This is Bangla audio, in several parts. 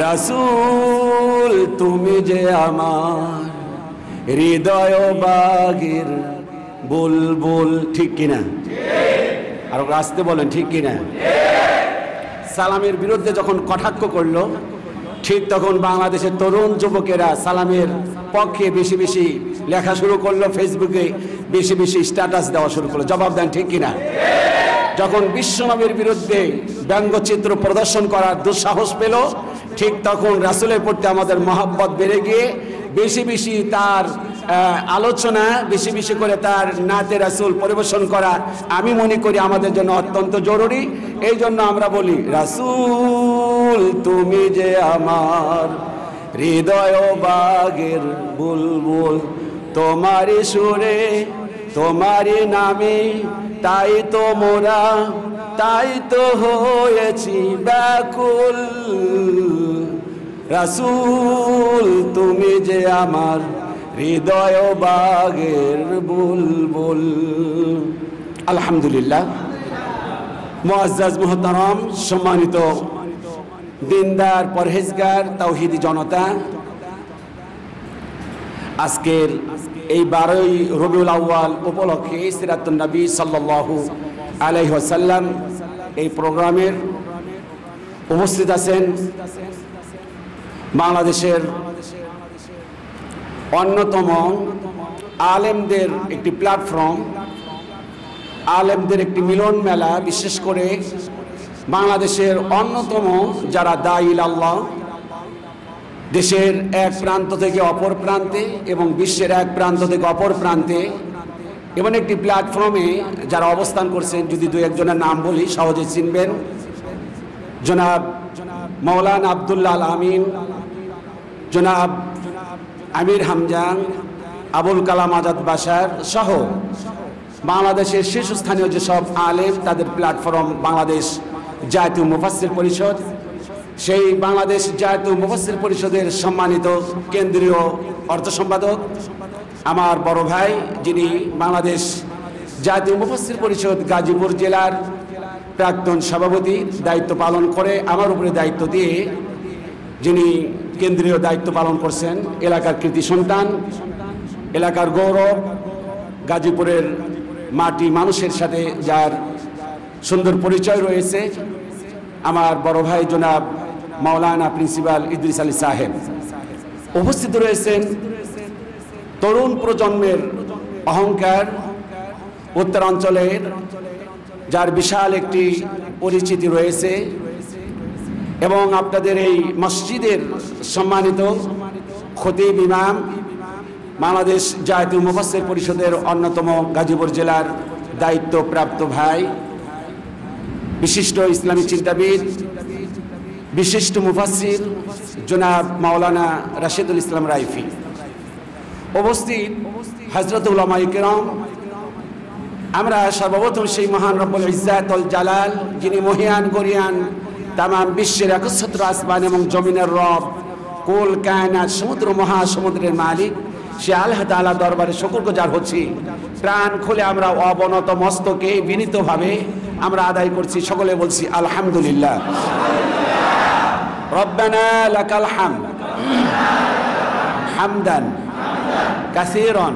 রাসূল তুমি যে আমার হৃদয় বাগের বুলবুল, ঠিক কিনা? আর আসতে বলেন ঠিক কিনা? সালামের বিরুদ্ধে যখন কটাক্ষ করলো, ঠিক তখন বাংলাদেশের তরুণ যুবকেরা সালামের পক্ষে বেশি বেশি লেখা শুরু করলো, ফেসবুকে বেশি বেশি স্ট্যাটাস দেওয়া শুরু করলো। জবাব দেন ঠিক কিনা? যখন বিশ্বনবীর বিরুদ্ধে ব্যঙ্গচিত্র প্রদর্শন করার দুঃসাহস পেল, ঠিক তখন রাসূলের প্রতি আমাদের মহব্বত বেড়ে গিয়ে বেশি বেশি তার আলোচনা, বেশি বেশি করে তার নাতে রাসূল পরিবেশন করা আমি মনে করি আমাদের জন্য অত্যন্ত জরুরি। এই জন্য আমরা বলি, রাসূল তুমি যে আমার হৃদয় বাগের বুলবুল, তোমারই সুরে তোমারই নামে তাই তো মোরা, তাই তো হয়েছি ব্যাকুল। রাসূল তুমি যে আমার হৃদয় বাগের বুলবুল। আলহামদুলিল্লাহ, মুআজ্জাজ মুহতারাম, সম্মানিত দিনদার পরহেজগার তাওহীদি জনতা, আজকের এই 12ই রবিউল আউয়াল উপলক্ষে সিরাতুন নবী সাল্লাল্লাহু আলাইহি ওয়াসাল্লাম এই প্রোগ্রামের উপস্থিত আছেন বাংলাদেশের অন্যতম আলেমদের একটি প্ল্যাটফর্ম, আলেমদের একটি মিলন মেলা, বিশেষ করে বাংলাদেশের অন্যতম যারা দাঈল আল্লাহ, দেশের এক প্রান্ত থেকে অপর প্রান্তে এবং বিশ্বের এক প্রান্ত থেকে অপর প্রান্তে, এমন একটি প্ল্যাটফর্মে যারা অবস্থান করছেন, যদি দু একজনের নাম বলি সহজে চিনবেন। জনাব মাওলানা আব্দুল্লাহ আল আমিন, জনাব আমির হামজা, আবুল কালাম আজাদ বাশার সহ বাংলাদেশের শীর্ষস্থানীয় যেসব আলেম, তাদের প্ল্যাটফর্ম বাংলাদেশ জাতীয় মুফাসসির পরিষদ। সেই বাংলাদেশ জাতীয় মুফাসসির পরিষদের সম্মানিত কেন্দ্রীয় অর্থ সম্পাদক আমার বড় ভাই, যিনি বাংলাদেশ জাতীয় মুফাসসির পরিষদ গাজীপুর জেলার প্রাক্তন সভাপতি দায়িত্ব পালন করে, আমার উপরে দায়িত্ব দিয়ে যিনি কেন্দ্রীয় দায়িত্ব পালন করছেন, এলাকার কৃতি সন্তান, এলাকার গৌরব, গাজীপুরের মাটি মানুষের সাথে যার সুন্দর পরিচয় রয়েছে, আমার বড় ভাই জনাব মাওলানা প্রিন্সিপাল ইদ্রিস আলী সাহেব। উপস্থিত রয়েছেন তরুণ প্রজন্মের অহংকার, উত্তরাঞ্চলের যার বিশাল একটি পরিচিতি রয়েছে, এবং আপনাদের এই মসজিদের সম্মানিত খতিব ইমাম, বাংলাদেশ জাতীয় মুফাসসির পরিষদের অন্যতম গাজীপুর জেলার দায়িত্বপ্রাপ্ত ভাই, বিশিষ্ট ইসলামী চিন্তাবিদ, বিশিষ্ট মুফাসসির জনাব মাওলানা রাশিদুল ইসলাম রাইফি। উপস্থিত হযরত উলামায়ে কেরাম, আমরা সর্বপ্রথম সেই মহান রব্বুল ইজ্জাত ওয়াল জালাল, যিনি মহিয়ান গরিয়ান তামাম বিশ্বের একচ্ছত্র আসমান এবং জমিনের রব, কুল কায়নাত সমুদ্র মহাসমুদ্রের মালিক, সে আল্লাহ তাআলা দরবারে শুকরগুজার হচ্ছি। প্রাণ খুলে আমরা অবনত মস্তকে বিনীতভাবে আমরা আদায় করছি, সকলে বলছি আলহামদুলিল্লাহ। রব্বানা লাকাল হামদ হামদান কাসীরান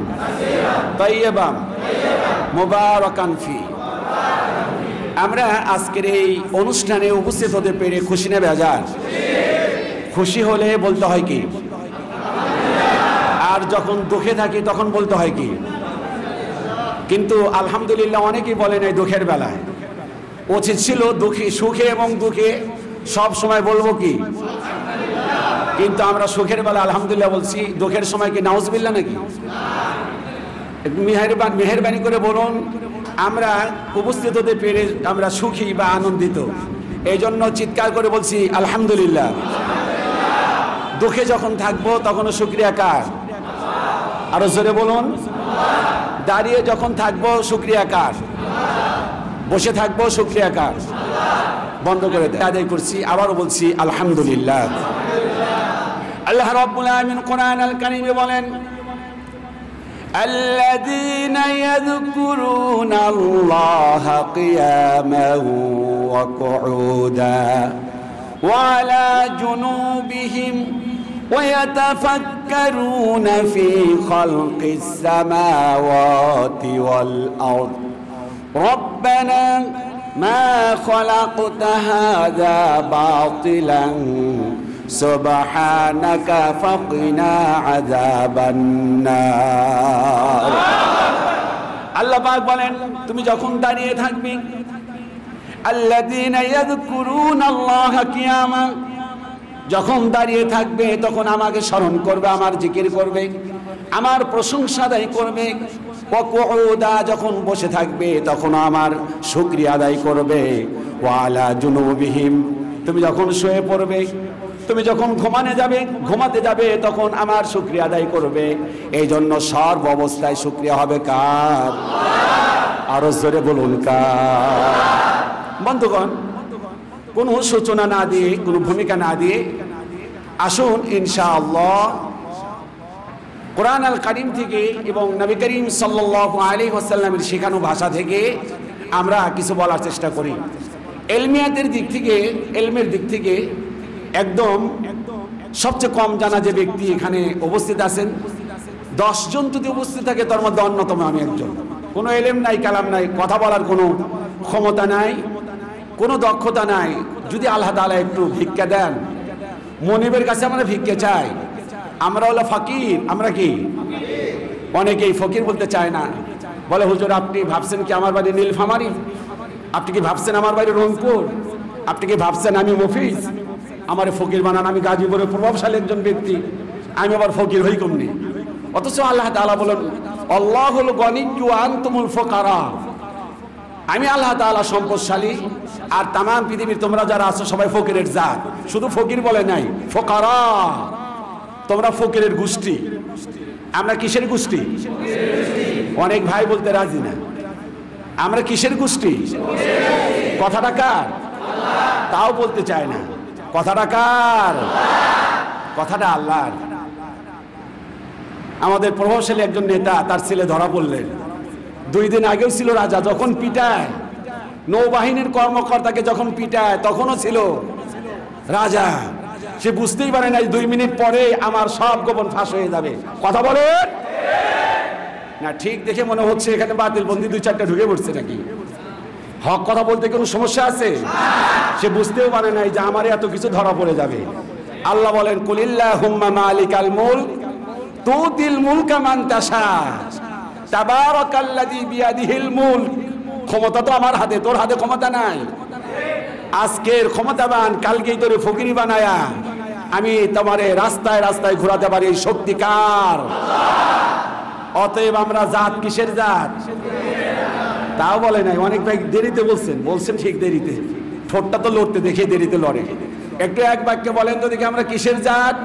তাইয়্যিবান মুবারাকান ফি। আমরা আজকের এই অনুষ্ঠানে উপস্থিত হতে পেরে খুশি না বেজার? খুশি হলে বলতে হয় কি? আর যখন দুঃখে থাকি তখন বলতে হয় কি? কিন্তু আলহামদুলিল্লাহ অনেকেই বলে নাই দুঃখের বেলায়। উচিত ছিল দুঃখে, সুখে এবং দুঃখে সব সময় বলবো কি? কিন্তু আমরা সুখের বেলা আলহামদুলিল্লাহ বলছি, দুঃখের সময় কি নাউজুবিল্লাহ নাকি? মেহেরবানি করে বলুন, আমরা উপস্থিত হতে পেরে আমরা সুখী বা আনন্দিত, এই জন্য চিৎকার করে বলছি আলহামদুলিল্লাহ। দুঃখে যখন থাকবো তখনও শুকরিয়া কার? আরো জোরে বলুন। দাঁড়িয়ে যখন থাকবো শুকরিয়া কার? বসে থাকবো শুকরিয়া কার? বন্ধ করে আদায় করছি, আবারও বলছি আলহামদুলিল্লাহ। আল্লাহ রাব্বুল আলামিন কোরআন আল কারীমে বলেন, الذين يذكرون الله قياما وقعودا وعلى جنوبهم ويتفكرون في خلق السماوات والأرض ربنا ما خلقت هذا باطلا سبحانك فقنا عذاب النار আল্লাহ পাক বলেন তুমি যখন দাঁড়িয়ে থাকবে আল্লাযীনা ইয়াযকুরুনাল্লাহা কিয়ামা যখন দাঁড়িয়ে থাকবে তখন আমাকে স্মরণ করবে আমার জিকির করবে আমার প্রশংসা আদায় করবে ওয়া কুউদা যখন বসে থাকবে তখন আমার শুকরিয়া আদায় করবে ওয়া আলা জুনুবিহিম তুমি যখন শুয়ে পড়বে তুমি যখন ঘুমাতে যাবে তখন আমার শুকরিয়া আদায় করবে এই জন্য সর্ব অবস্থায় শুকরিয়া হবে কার আরো জোরে বলুন কার বন্ধুগণ কোনো সূচনা না দিয়ে কোনো ভূমিকা না দিয়ে আসুন ইনশাআল্লাহ কোরআন আল কারীম থেকে এবং নবী করিম সাল্লাল্লাহু আলাইহি ওয়াসাল্লামের শেখানো ভাষা থেকে আমরা কিছু বলার চেষ্টা করি ইলমিয়াতের দিক থেকে ইলমের দিক থেকে একদম সবচেয়ে কম জানা যে ব্যক্তি এখানে উপস্থিত আছেন 10 জন যদি উপস্থিত থাকে তার মধ্যে অন্যতম আমি একজন কোনো ইলম নাই কালাম নাই কথা বলার কোনো ক্ষমতা নাই কোনো দক্ষতা নাই যদি আল্লাহ তাআলা একটু ভিক্ষা দেন মনিবের কাছে আমরা ভিক্ষা চাই আমরা হলো ফকির আমরা কি অনেকেই ফকির বলতে চায় না বলে হুজুর আপনি ভাবছেন কি আমার বাড়ি নীলফামারী আপনি কি ভাবছেন আমার বাড়ি রংপুর আপনি কি ভাবছেন আমি মফিজ আমার ফকির বানান আমি গাজীপুরের প্রভাবশালী একজন ব্যক্তি আমি আবার ফকির হই কমনি অথচ আল্লাহ তাআলা বলেন আল্লাহুল গনিয়্যু ওয়া আনতুমুল ফুকারা আমি আল্লাহ তাআলা সম্পদশালী আর তাম পৃথিবীর তোমরা যারা আছো সবাই ফকিরের জাত শুধু ফকির বলে নাই ফুকারা তোমরা ফকিরের গোষ্ঠী আমরা কিসের গোষ্ঠী অনেক ভাই বলতে রাজি না আমরা কিসের গোষ্ঠী কথাটা কার তাও বলতে চায় না কথাটা কার কথাটা আল্লাহর আমাদের প্রভাবশালী একজন নেতা তার ছেলে ধরা পড়লেন 2 দিন আগেও ছিল রাজা যখন পিটায় নৌবাহিনীর কর্মকর্তাকে যখন পিটায় তখনও ছিল রাজা সে বুঝতেই পারে না 2 মিনিট পরে আমার সব গোপন ফাঁস হয়ে যাবে কথা বলেন না ঠিক দেখে মনে হচ্ছে এখানে বাতিল বন্দি 2-4টা ঢুকে পড়ছে নাকি হক কথা বলতে কোনো সমস্যা আছে সে বুঝতেও পারে না যে আমার এত কিছু ধরা পড়ে যাবে আল্লাহ বলেন কুলিল্লাহুম্মা মালিকাল মুলক তুতিল মুলকা মান তাশা তাবারাকাল্লাযী বিয়াদিহিল মুলক ক্ষমতা তো আমার হাতে তোর হাতে ক্ষমতা নাই আজকের ক্ষমতাবান কালকেই তোরে ফকিরি বানায়া আমি তোমারে রাস্তায় রাস্তায় ঘোরাতে পারি শক্তি কার আল্লাহ অতএব আমরা জাত কিসের জাত তাও বলে নাই অনেক ভাই দেরিতে বলছেন ঠিক দেরিতে ঠোঁটটা তো লড়তে দেখে দেরিতে লড়ে একটু এক বাক্যে বলেন তো দেখি আমরা কিসের জাত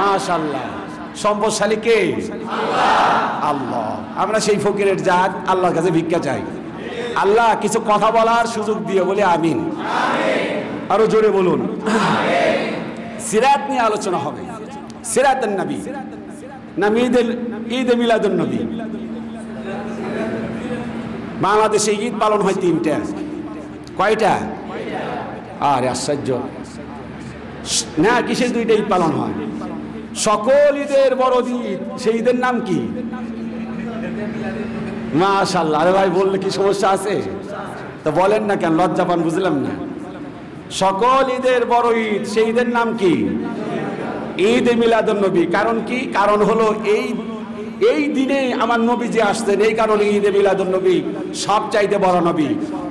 মাশাআল্লাহ সম্পদশালী কে আল্লাহ আমরা সেই ফকিরের জাত আল্লাহর কাছে ভিক্ষা চাই আল্লাহ কিছু কথা বলার সুযোগ দিয়ে বলে আমিন আরো জোরে বলুন সিরাত নিয়ে আলোচনা হবে সিরাতুন নবী ঈদ মিলাদুন নবী বাংলাদেশে ঈদ পালন হয় 3টা কয়টা আরে আশ্চর্য না কিসের 2টা ঈদ পালন হয় সকল ঈদের বড় ঈদ সেই ঈদের নাম কি মাশাআল্লাহ আরে ভাই বললে কি সমস্যা আছে তো বলেন না কেন লজ্জা পান বুঝলাম না সকল ঈদের বড় ঈদ সেই ঈদের নাম কি ঈদ মিলাদুন নবী কারণ কি কারণ হলো এই দিনে আমার নবী যে আসছেন এই কারণে ঈদ মিলাদুন নবী সবচাইতে বড় নবী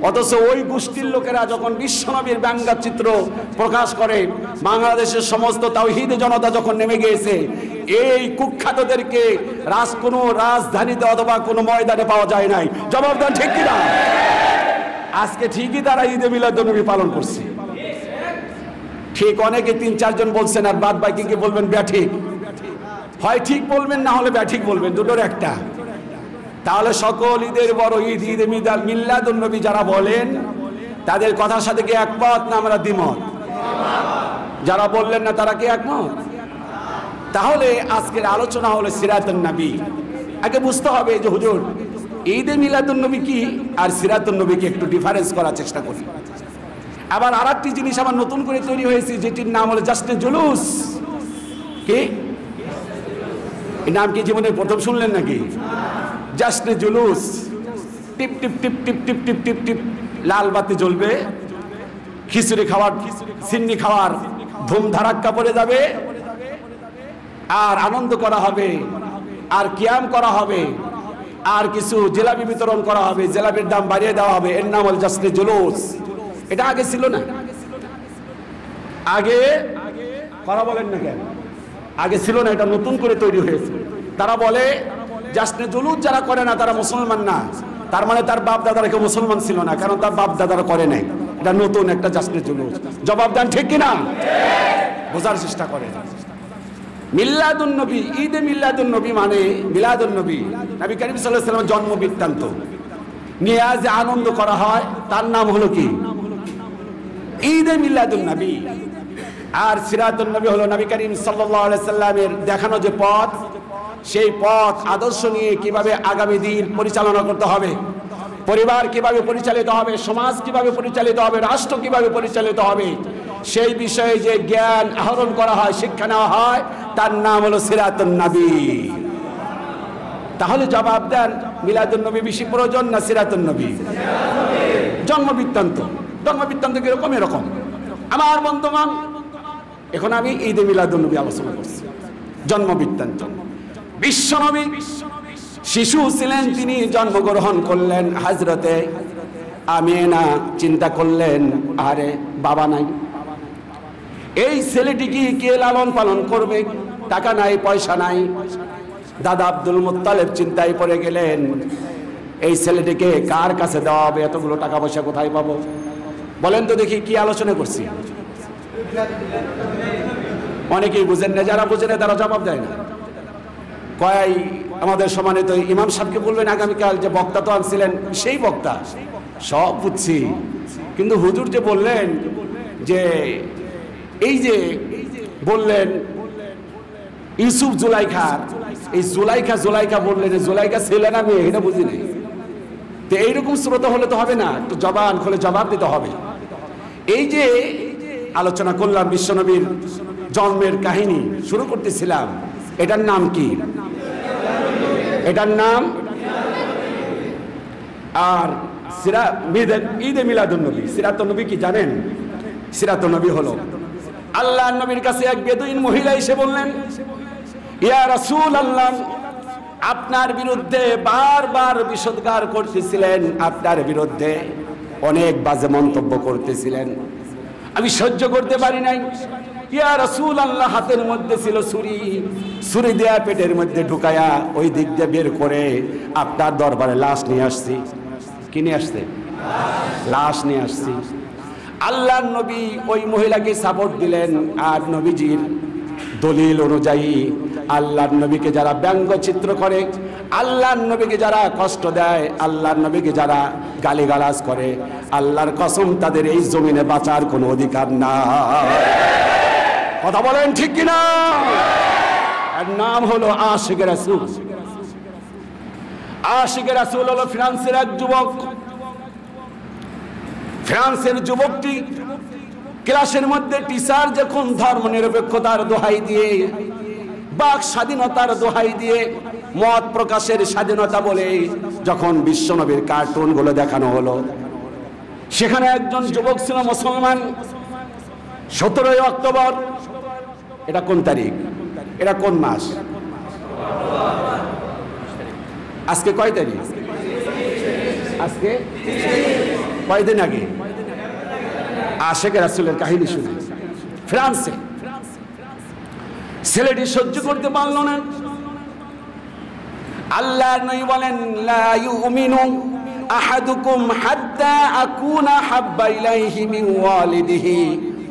অথচ ওই গোষ্ঠীর লোকেরা যখন বিশ্ব নবীর ব্যঙ্গচিত্র প্রকাশ করে বাংলাদেশের সমস্ত তাওহীদি জনতা যখন নেমে গিয়েছে এই কুখ্যাতদেরকে কোনো রাজধানীতে অথবা কোনো ময়দানে পাওয়া যায় নাই জবাব দেন ঠিক কিনা আজকে ঠিকই তারা ঈদ মিলাদুন নবী পালন করছে ঠিক অনেকে 3-4 জন বলছেন আর বাদ বাকি কি বলবেন ব্যাঠিক হয় ঠিক বলবেন না হলে ব্যাঠিক বলবেন দুটোর একটা তাহলে সকল ঈদের বড় ঈদ ঈদ মিলাদুন নবী যারা বলেন তাদের কথার সাথে কি একমত না আমরা দ্বিমত যারা বললেন না তারা কি একমত তাহলে আজকের আলোচনা হলো সিরাতুন নবী আগে বুঝতে হবে যে হুজুর ঈদ মিলাদুন নবী কি আর সিরাতুন নবী কি একটু ডিফারেন্স করার চেষ্টা করি আবার আরেকটি জিনিস আবার নতুন করে তৈরি হয়েছে, যেটির নাম হলো জাশ্নে জুলুস। কি এই নাম কি জীবনে প্রথম শুনলেন নাকি? জাশ্নে জুলুস। টিপ টিপ টিপ টিপ টিপ টিপ টিপ টিপ লাল বাতি জ্বলবে, খিচুড়ি খাওয়ার, সিন্নি খাওয়ার ধুম ধারাক্কা পড়ে যাবে, আর আনন্দ করা হবে, আর কিয়াম করা হবে, আর কিছু জিলাপি বিতরণ করা হবে, জিলাপির দাম বাড়িয়ে দেওয়া হবে। এর নাম হল জাশ্নে জুলুস। এটা আগে ছিল না। আগে করা বলেন না কেন? আগে ছিল না, এটা নতুন করে তৈরি হয়েছে। তারা বলে জাশ্নে জুলুস যারা করে না তারা মুসলমান না। তার মানে তার বাপ দাদারা কেউ মুসলমান ছিল না, কারণ তার বাপ দাদারা করে নাই। এটা নতুন একটা জাশ্নে জুলুস। জবাব দেন ঠিক কিনা? বোঝার চেষ্টা করেন। মিলাদুন নবী, ঈদে মিলাদুন নবী মানে মিলাদুন নবী, নবী করিম সাল্লাল্লাহু আলাইহি ওয়াসাল্লামের জন্ম বৃত্তান্ত নিয়ে আজ আনন্দ করা হয়, তার নাম হলো কি? ঈদে মিলাদুন নবী। আর সিরাতুন নবী হলো নবী করিম সাল্লাল্লাহু আলাইহি ওয়াসাল্লামের দেখানো যে পথ, সেই পথ আদর্শ নিয়ে কিভাবে আগামী দিন পরিচালনা করতে হবে, পরিবার কিভাবে পরিচালিত হবে, সমাজ কিভাবে পরিচালিত হবে, রাষ্ট্র কিভাবে পরিচালিত হবে, সেই বিষয়ে যে জ্ঞান আহরণ করা হয়, শিক্ষা নেওয়া হয়, তার নাম হলো সিরাতুন নবী। তাহলে জবাব দেন, মিলাদুন নবী বেশি প্রয়োজন না সিরাতুন নবী? জন্ম বৃত্তান্ত। জন্ম বৃত্তান্ত কিরকম? এরকম। আমার বন্ধুগণ, এখন আমি ঈদে মিলাদুন নবী আলোচনা করছি। জন্ম বৃত্তান্ত। বিশ্বনবী শিশু ছিলেন, তিনি জন্মগ্রহণ করলেন। হযরতে আমিনা চিন্তা করলেন, আরে বাবা নাই, এই ছেলেটিকে কে লালন পালন করবে? টাকা নাই, পয়সা নাই। দাদা আব্দুল মুত্তালিব চিন্তায় পড়ে গেলেন, এই ছেলেটিকে কার কাছে দেওয়া হবে? এতগুলো টাকা পয়সা কোথায় পাবো? বলেন তো দেখি, কি আলোচনা করছি? অনেকেই বুঝেন না, যারা বুঝেন না তারা জবাব দেয় না। কয় আমাদের সম্মানিত ইমাম সাহেবকে বলবেন আগামীকাল, যে বক্তা তো আনছিলেন সেই বক্তা। সব বুঝছি, কিন্তু হুজুর যে বললেন যে এই যে বললেন ইউসুফ জুলাইখা, এই জুলাইখা বললেন, জুলাইখা ছেলে না মেয়ে এটা বুঝি নাই। তো এইরকম শ্রোতা হলে তো হবে না, তো জবান খুলে জবাব দিতে হবে। এই যে আলোচনা করলাম বিশ্বনবীর জন্মের কাহিনী শুরু করতেছিলাম, এটার নাম কি? এটার নাম আর ঈদে মিলাদুন নবী। সিরাতুন নবী কি জানেন? সিরাতুন নবী হলো আল্লাহর নবীর কাছে এক বেদুইন মহিলা এসে বললেন, ইয়া রাসূলুল্লাহ, আপনার বিরুদ্ধে বারবার বিষোদ্গার করতেছিলেন, আপনার বিরুদ্ধে অনেক বাজে মন্তব্য করতেছিলেন, আমি সহ্য করতে পারি নাই। ইয়া রাসূলুল্লাহ, হাতের মধ্যে ছিল ছুরি, ছুরি দেয়া পেটের মধ্যে ঢুকায়া ওই দিক দিয়ে বের করে আপনার দরবারে লাশ নিয়ে আসছি। কি নিয়ে আসছে? লাশ নিয়ে আসছি। আল্লাহর নবী ওই মহিলাকে সাপোর্ট দিলেন, আর নবীজির দলিল অনুযায়ী আল্লাহর নবীকে যারা ব্যঙ্গচিত্র করে, আল্লাহর নবীকে যারা কষ্ট দেয়, আল্লাহর নবীকে যারা গালিগালাজ করে, আল্লাহর কসম তাদের এই জমিনে বাঁচার কোনো অধিকার নাই। কথা বলেন ঠিক কিনা? এর নাম হলো আশিকে রাসূল। আশিকে রাসূল হলো ফ্রান্সের এক যুবক। ফ্রান্সের যুবকটি ক্লাসের মধ্যে টিচার যখন ধর্ম নিরপেক্ষতার দোহাই দিয়ে, বাক স্বাধীনতার দোহাই দিয়ে, মত প্রকাশের স্বাধীনতা বলে যখন বিশ্বনবীর কার্টুন গুলো দেখানো হলো, সেখানে একজন যুবক ছিল মুসলমান। 17 অক্টোবর, এটা কোন তারিখ? এটা কোন মাস? আজকে কয় তারিখ? আজকে কয়দিন আগে আশিকে রাসূলের কাহিনী শুনে ফ্রান্সে ছেলেটি সহ্য করতে পারল না। আল্লাহর নবী বলেন, লা ইউমিনু আহাদুকুম হাত্তা আকুনা হাব্বা ইলাইহি মিন ওয়ালিদিহি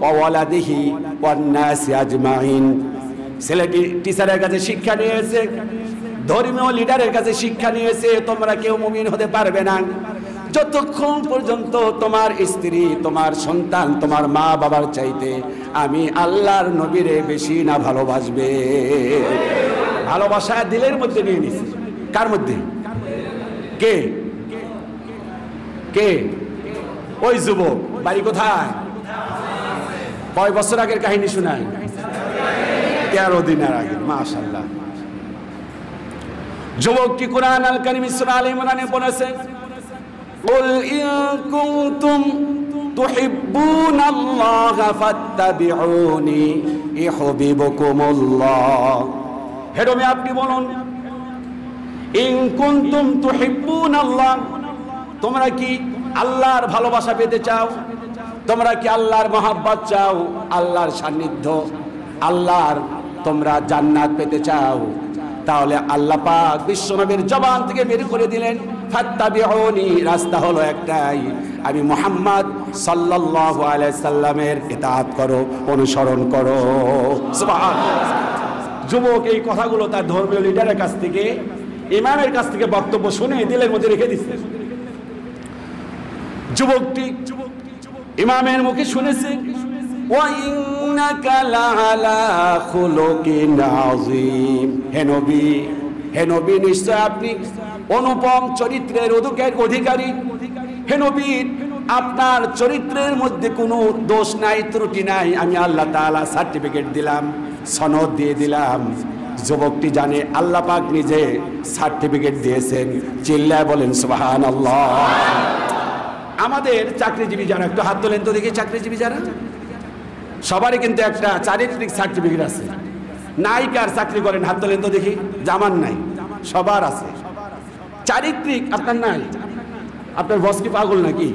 ওয়া ওয়ালাদিহি ওয়ান নাসি আজমাইন। ছেলেটি টিচারের কাছে শিক্ষা নিয়েছে, ধর্মীয় লিডারের কাছে শিক্ষা নিয়েছে, তোমরা কেউ মুমিন হতে পারবে না যতক্ষণ পর্যন্ত তোমার স্ত্রী, তোমার সন্তান, তোমার মা বাবার চাইতে আমি আল্লাহর নবীরে বেশি না ভালোবাসবে। ভালোবাসা দিলের মধ্যে নিয়ে নিছে। কার মধ্যে? কে কে? ওই যুবক। বাড়ি কোথায়? কয় বছর আগের কাহিনী শোনায়? 13 দিনের আগে। মাশাআল্লাহ। যুবকটি কোরআন আল কারীম সূরা আলে ইমরানে বলেছে, কুল ইন কুনতুম তুহিব্বুনাল্লাহা ফাত্তাবিউনি ইউহিব্বুকুমুল্লাহ। হে নবী আপনি বলুন, ইন কুনতুম তুহিব্বুনাল্লাহ, তোমরা কি আল্লাহর ভালোবাসা পেতে চাও? তোমরা কি আল্লাহর মহব্বত চাও? আল্লাহর সান্নিধ্য, আল্লাহর তোমরা জান্নাত পেতে চাও? তাহলে আল্লাহ পাক বিশ্বনবীর জবান থেকে বের করে দিলেন, ফাত্তাবিউনি, রাস্তা হলো একটাই, আমি মুহাম্মদ সাল্লাল্লাহু আলাইহি সাল্লামের ইতাআত করো, অনুসরণ করো। সুবহানাল্লাহ। যুবক এই কথাগুলো তার ধর্মীয় লিডারের কাছ থেকে, ইমামের কাছ থেকে বক্তব্য শুনে দিলের মধ্যে রেখে দিচ্ছে। যুবকটি ইমামের মুখে শুনেছে, ওয়া ইন্নাকা লাআলা খুলুকিন আযীম, হে নবী নিশ্চয় আপনি অনুপম চরিত্রের অধিকারী। হে নবী আপনার চরিত্রের মধ্যে কোনো দোষ নাই, ত্রুটি নাই, আমি আল্লাহ তাআলা সার্টিফিকেট দিলাম, সনদ দিয়ে দিলাম। যুবকটি জানে আল্লাহ পাক নিজে সার্টিফিকেট দিয়েছেন। চিল্লায় বলেন সুবহানাল্লাহ। আমাদের চাকরিজীবী যারা, একটু হাত তোলেন তো দেখি, চাকরিজীবী যারা, সবারই কিন্তু একটা চারিত্রিক সার্টিফিকেট আছে। নায়িকার চাকরি করেন, হাত তোলেন তো দেখি। জামান নাই, সবার আছে। চারিত্রিক আপনার নাই? আপনার বস কি পাগল নাকি?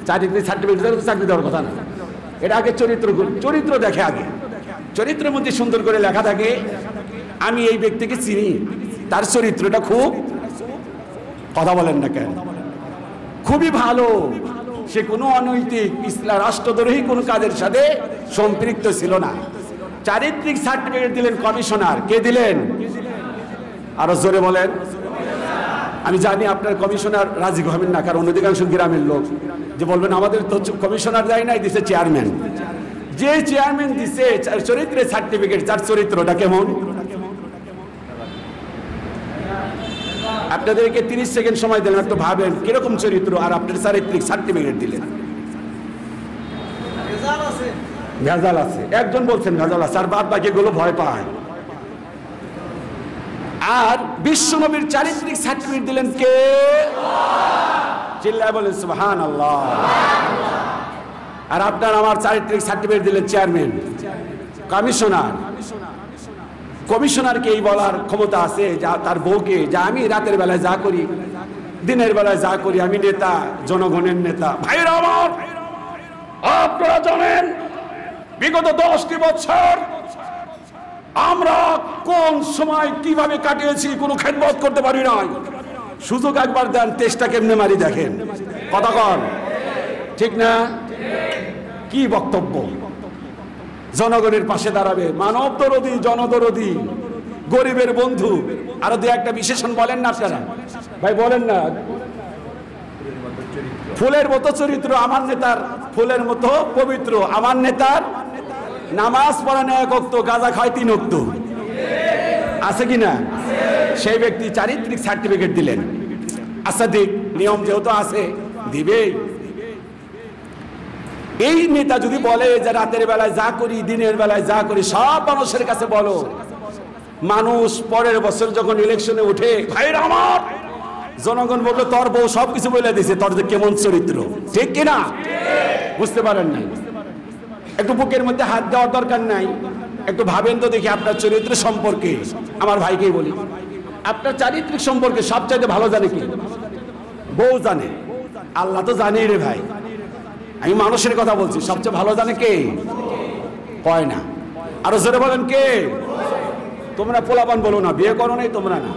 চারিত্রিক সার্টিফিকেট চাকরি দেওয়ার কথা না। এটা আগে চরিত্র দেখে। আগে চরিত্রের মধ্যে সুন্দর করে লেখা থাকে, আমি এই ব্যক্তিকে চিনি, তার চরিত্রটা খুব, কথা বলেন না কেন, খুবই ভালো, সে কোনো অনৈতিক ইসলাম রাষ্ট্রদ্রোহী কোনো কাজের সাথে সম্পৃক্ত ছিল না। চারিত্রিক সার্টিফিকেট দিলেন কমিশনার। কে দিলেন? আরো জোরে বলেন। আমি জানি আপনার কমিশনার রাজি হবেন না, কারণ অধিকাংশ গ্রামের লোক যে বলবেন আমাদের তো কমিশনার দেয় নাই, দিছে চেয়ারম্যান। যে চেয়ারম্যান দিছে চরিত্রের সার্টিফিকেট, তার চরিত্রটা কেমন? আপনাদেরকে 30 সেকেন্ড সময় দিলেন, একটু ভাবেন কিরকম চরিত্র, আর আপনার চারিত্রিক সার্টিফিকেট দিলেন। ভেজাল আছে, একজন বলছেন ভেজাল আছে, আর বাদ বাকিগুলো ভয় পায়। আর বিশ্বনবীর চারিত্রিক সার্টিফিকেট দিলেন কে? চিল্লায় বলেন সুবহানাল্লাহ। আর আপনার আমার চারিত্রিক সার্টিফিকেট দিলেন চেয়ারম্যান, কমিশনার। কমিশনারকে এই বলার ক্ষমতা আছে যা তার বউকে, যা আমি রাতের বেলায় যা করি, দিনের বেলায় যা করি, আমি নেতা, জনগণের নেতা। ভাইরা আমার, আপনারা জানেন বিগত 10টি বছর আমরা কোন সময় কিভাবে কাটিয়েছি, কোনো খেদমত করতে পারি নাই। সুযোগ একবার দেন, তেষ্টা কেমনে মারি দেখেন। কথা কন, ঠিক না? কি বক্তব্য! জনগণের পাশে দাঁড়াবে, মানব দরদি, জনদরদি, গরিবের বন্ধু। আরো দু একটা বিশেষণ বলেন না আপনারা, ভাই বলেন না। ফুলের মতো চরিত্র আমার নেতার, ফুলের মতো পবিত্র আমার নেতার। নামাজ পড়ে না 1 ওয়াক্ত, গাঁজা খায় 3 ওয়াক্ত, আছে কিনা? সেই ব্যক্তি চারিত্রিক সার্টিফিকেট দিলেন। আচ্ছা দিক, নিয়ম যেহেতু আছে দিবেই। এই নেতা যদি বলে যে রাতের বেলায় যা করি, দিনের বেলায় যা করি, সব মানুষের কাছে বলো, মানুষ পরের বছর যখন ইলেকশনে উঠে, ভাইরা আমার, জনগণ বলবে তোর বউ সবকিছু বলে দিছে, তোর যে কেমন চরিত্র, ঠিক কিনা? বুঝতে পারেন নাই? একটু বুকের মধ্যে হাত দেওয়ার দরকার নাই, একটু ভাবেন তো দেখি আপনার চরিত্র সম্পর্কে। আমার ভাইকেই বলি, আপনার চারিত্রিক সম্পর্কে সবচাইতে ভালো জানে কি? বউ জানে। আল্লাহ তো জানেই রে ভাই, আমি মানুষের কথা বলছি। সবচেয়ে ভালো জানে কে? কয় না, আরো জোরে বলেন কে? তোমরা পোলাপান বলো না, বিয়ে করো নাই তোমরা না,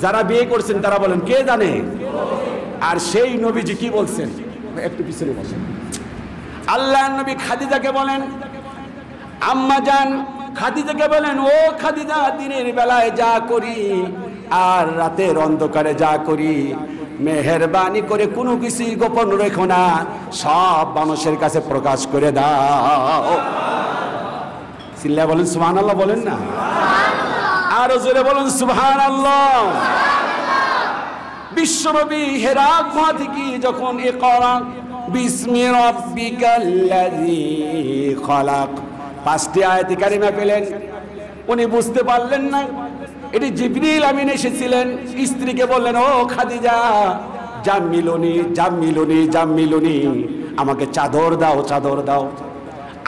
যারা বিয়ে করছেন তারা বলেন কে জানে? আর সেই নবীজি কি বলছেন, একটু পিছনে বসেন। আল্লাহর নবী খাদিজাকে বলেন, আম্মা জান খাদিজাকে বলেন, ও খাদিজা, দিনের বেলায় যা করি আর রাতের অন্ধকারে যা করি, মেহেরবানি করে কোনো কিছু গোপন রেখো না, সব মানুষের কাছে প্রকাশ করে দাও। চিল্লায় বলেন সুবহানাল্লাহ, বলেন না? আরো জোরে বলেন সুবহানাল্লাহ। বিশ্বনবী হেরা গুহা থেকে যখন ইকরা বিসমি রাব্বিকাল্লাযী খালাক। 5টি আয়াতে কারিমা পেলেন। উনি বুঝতে পারলেন না এটি জিবরিল আমিন এসেছিলেন। স্ত্রীকে বললেন, ও খাদিজা, জাম্মিলুনি জাম্মিলুনি জাম্মিলুনি, আমাকে চাদর দাও চাদর দাও।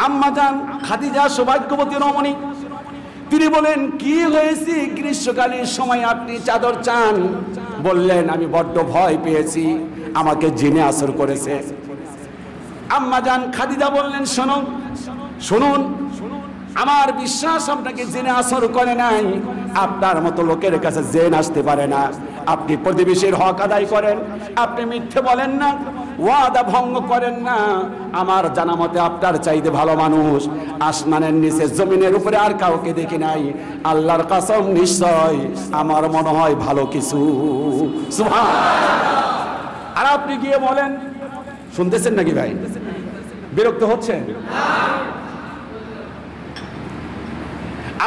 আম্মা জান খাদিজা সৌভাগ্যবতী রমণী, তিনি বলেন, কি হয়েছে গ্রীষ্মকালীন সময় আপনি চাদর চান? বললেন, আমি বড্ড ভয় পেয়েছি, আমাকে জিনে আসর করেছে। আম্মা জান খাদিজা বললেন, শুনুন শুনুন, আমার বিশ্বাস আপনাকে জেনে আসর করে নাই। আপনার মতো লোকের কাছে জেন আসতে পারে না। আপনি প্রতিবেশীর হক আদায় করেন, আপনি মিথ্যে বলেন না, ওয়াদা ভঙ্গ করেন না। আমার জানা মতে আপনার চাইতে ভালো মানুষ আসমানের নিচে জমিনের উপরে আর কাউকে দেখি নাই। আল্লাহর কসম, নিশ্চয় আমার মনে হয় ভালো কিছু। সুবহানাল্লাহ। আর আপনি গিয়ে বলেন, শুনতেছেন নাকি ভাই? বিরক্ত হচ্ছেন?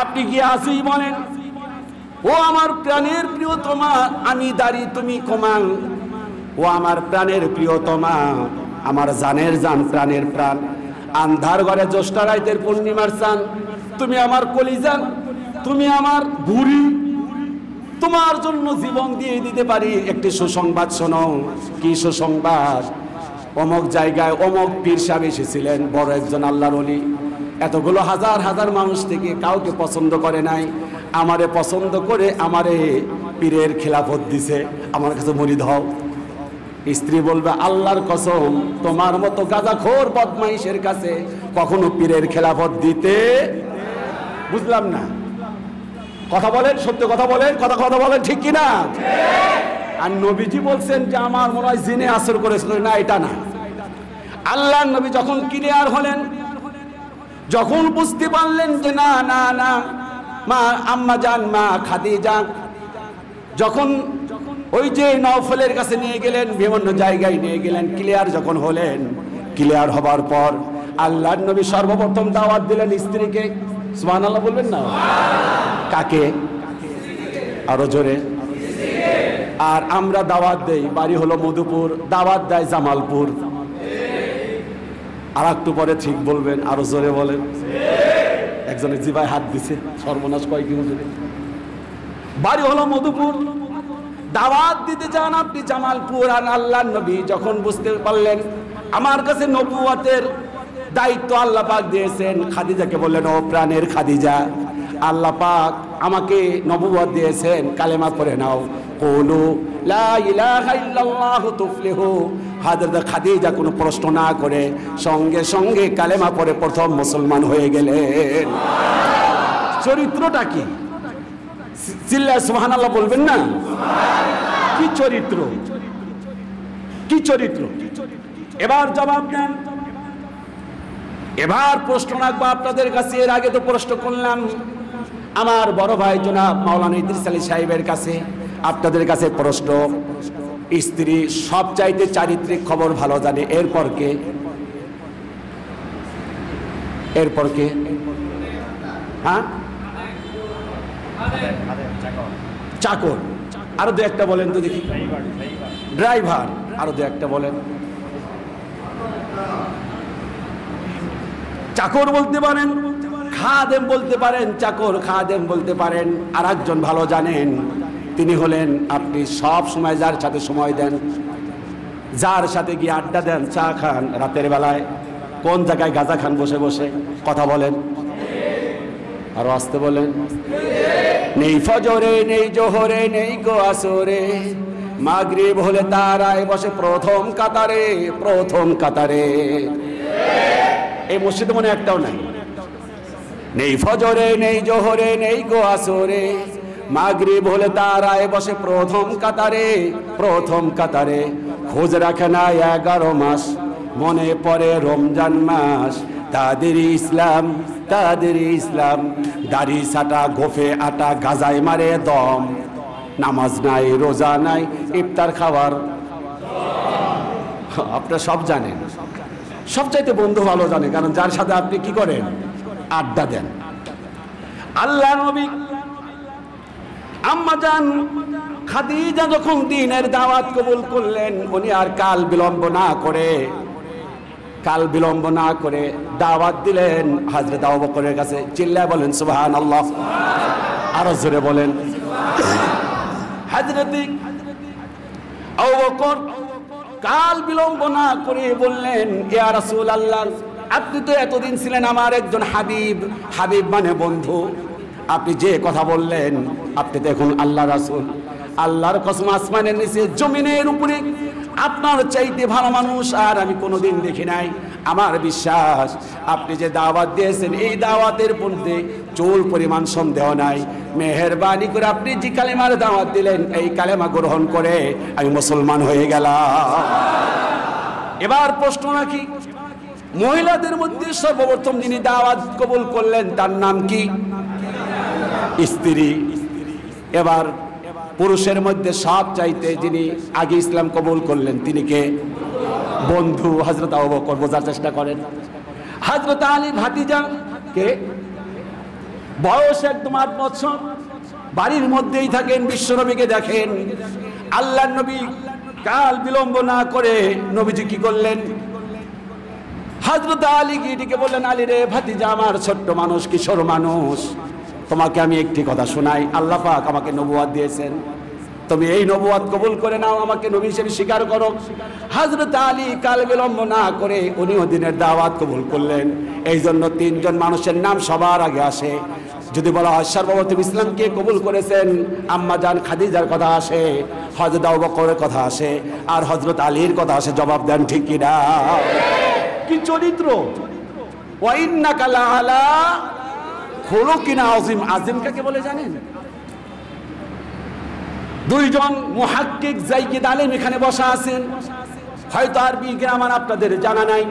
আপনি গিয়ে আসেই বলেন, ও আমার প্রাণের প্রিয়তমা, আমি দাঁড়ি তুমি কমান। ও আমার প্রাণের প্রিয়তমা, আমার জানের জান, প্রাণের প্রাণ, আন্ধার ঘরে জ্যৈষ্ঠ রাতের পূর্ণিমার চান, তুমি আমার কলিজান, তুমি আমার ঘুরি, তোমার জন্য জীবন দিয়ে দিতে পারি। একটি সুসংবাদ শোনো। কি সুসংবাদ? অমুক জায়গায় অমুক পীর সাহেব এসেছিলেন, বড় একজন আল্লাহর ওলি। এতগুলো হাজার হাজার মানুষ থেকে কাউকে পছন্দ করে নাই, আমারে পছন্দ করে আমারে পীরের খেলাফত দিছে, আমার কাছে মুরিদ হও। স্ত্রী বলবে, আল্লাহর কসম, তোমার মতো গাঁজাখোর বদমাইশের কাছে কখনো পীরের খেলাফত দিতে। বুঝলাম না, কথা বলেন, সত্য কথা বলেন, কথা কথা বলেন, ঠিক কিনা? আর নবীজি বলছেন যে আমার মনে হয় জিনে আসর করেছিল। না, এটা না। আল্লাহর নবী যখন ক্লিয়ার হলেন, যখন বুঝতে পারলেন যে না না না, মা আম্মা জান, মা খাদিজা যখন ওই যে নওফলের কাছে নিয়ে গেলেন, বিভিন্ন জায়গায় নিয়ে গেলেন, ক্লিয়ার যখন হলেন, ক্লিয়ার হবার পর আল্লাহর নবী সর্বপ্রথম দাওয়াত দিলেন স্ত্রীকে। সুবহানাল্লাহ বলবেন না? কাকে? আরো জোরে। আর আমরা দাওয়াত দেই, বাড়ি হলো মধুপুর, দাওয়াত দেয় জামালপুর। আর একটু পরে ঠিক বলবেন, আরো জোরে বলেন। একজনের জিভায় হাত দিছে, সর্বনাশ, কয় কি হুজুরে? বাড়ি হলো মধুপুর, দাওয়াত দিতে যান আপনি জামালপুর। আর আল্লাহর নবী যখন বুঝতে পারলেন আমার কাছে নবুয়তের দায়িত্ব আল্লাহ পাক দিয়েছেন, খাদিজাকে বললেন, ও প্রাণের খাদিজা, আল্লাহ পাক আমাকে নবুয়ত দিয়েছেন, কালেমা পড়ে নাও, কুলু লা ইলাহা ইল্লাল্লাহু তুফলিহু। হযরত খাদিজা কোনো প্রশ্ন না করে সঙ্গে সঙ্গে কালেমা পড়ে প্রথম মুসলমান হয়ে গেলেন। চরিত্রটা কি? চিল্লায় সুবহানাল্লাহ বলবেন না? কি চরিত্র, কি চরিত্র? এবার জবাব দেন। এবার প্রশ্ন রাখবো আপনাদের কাছে। এর আগে তো প্রশ্ন করলাম আমার বড় ভাই জনাব মাওলানা ইদ্রিস আলী সাহেবের কাছে। আপনাদের কাছে প্রশ্ন, স্ত্রী সব চাইতে চারিত্রিক খবর ভালো জানে, এরপর কে? এরপর কে? হ্যাঁ, চাকর। আরো দু একটা বলেন তো দেখি। ড্রাইভার। আরো দু একটা বলেন। চাকর বলতে পারেন, খাদেম বলতে পারেন, চাকর খাদেম বলতে পারেন। আর একজন ভালো জানেন, তিনি হলেন আপনি সব সময় যার সাথে সময় দেন, যার সাথে গিয়ে আড্ডা দেন, চা খান রাতের বেলায়, কোন জায়গায় গাঁজা খান বসে বসে, কথা বলেন। আরো আসতে বলেন। নেই ফজরে, নেই জোহরে, নেই গো আসরে, মাগরিব হলে তারায় বসে প্রথম কাতারে, প্রথম কাতারে। এই মসজিদে মনে একটাও নাই। নেই ফজরে, নেই জোহরে, নেই গো আসরে, মাগরিব হলে তারায় বসে প্রথম কাতারে, প্রথম কাতারে। খোঁজ রাখে না 11 মাস, মনে পড়ে রমজান মাস। তাদের ইসলাম, তাদের ইসলাম, দাড়ি সাটা, গোফে আটা, গাজায় মারে দম, নামাজ নাই, রোজা নাই, ইফতার খাওয়ার। আপনারা সব জানেন। সবচাইতে বন্ধু ভালো জানে, কারণ যার সাথে আপনি কি করেন, আড্ডা দেন। আল্লাহ নবী আম্মা জান খাদিজা যখন দ্বীনের দাওয়াত কবুল করলেন, উনি আর কাল বিলম্ব না করে কাল বিলম্ব না করে দাওয়াত দিলেন হযরত আবু বকরের কাছে। চিল্লায় বলেন সুবহানাল্লাহ, আরো জোরে বলেন। হযরত আবু বকর কাল বিলম্ব না করে বললেন, ইয়া রাসূলুল্লাহ, আপনি তো এতদিন ছিলেন আমার একজন হাবিব, হাবিব মানে বন্ধু, আপনি যে কথা বললেন আপনি তো এখন আল্লাহ রাসূল। আল্লাহর কসম, আসমানের নিচে জমিনের উপরে আপনার চাইতে ভালো মানুষ আর আমি কোনোদিন দেখি নাই। আমার বিশ্বাস আপনি যে দাওয়াত দিয়েছেন এই দাওয়াতের মধ্যে চুল পরিমাণ সন্দেহ নাই। মেহেরবানি করে আপনি যে কালেমার দাওয়াত দিলেন এই কালেমা গ্রহণ করে আমি মুসলমান হয়ে গেলাম। এবার প্রশ্ন রাখি, মহিলাদের মধ্যে সর্বপ্রথম যিনি দাওয়াত কবুল করলেন তার নাম কি? স্ত্রী। এবার পুরুষের মধ্যে সব চাইতে যিনি আগে ইসলাম কবুল করলেন তিনি কে? বন্ধু হযরত আবু বকর। বোঝার চেষ্টা করেন। হযরত আলী ভাতিজা কে? বয়স একদম 8 বছর, বাড়ির মধ্যেই থাকেন, বিশ্বনবীকে দেখেন। আল্লাহর নবী কাল বিলম্ব না করে নবীজি কি করলেন? হযরত আলী গিয়ে বললেন, আলী রে ভাতিজা, আমার ছোট্ট মানুষ, কিশোর মানুষ, তোমাকে আমি একটি কথা শোনাই। আল্লাহ পাক আমাকে নবুয়ত দিয়েছেন, তুমি এই নবুয়ত কবুল করে নাও, আমাকে নবী হিসেবে স্বীকার করো। হযরত আলী কাল বিলম্ব না করে উনিও দিনের দাওয়াত কবুল করলেন। এই জন্য 3 জন মানুষের নাম সবার আগে আসে। যদি বলা হয় সর্বপ্রথম ইসলামকে কবুল করেছেন, আম্মা জান খাদিজার কথা আসে, হযরত আবু বকরের কথা আসে, আর হযরত আলীর কথা আসে। জবাব দেন ঠিক কি না? কি চরিত্র! ওয়া ইন্নাকা লাআলা খুলুকিন আযীম। আযীম কাকে বলে জানেন? 2 জন মুহাক্কিক যায়েদ আলেম এখানে বসা আছেন, হয়তো আরবি গ্রামার আপনাদের জানা নাই।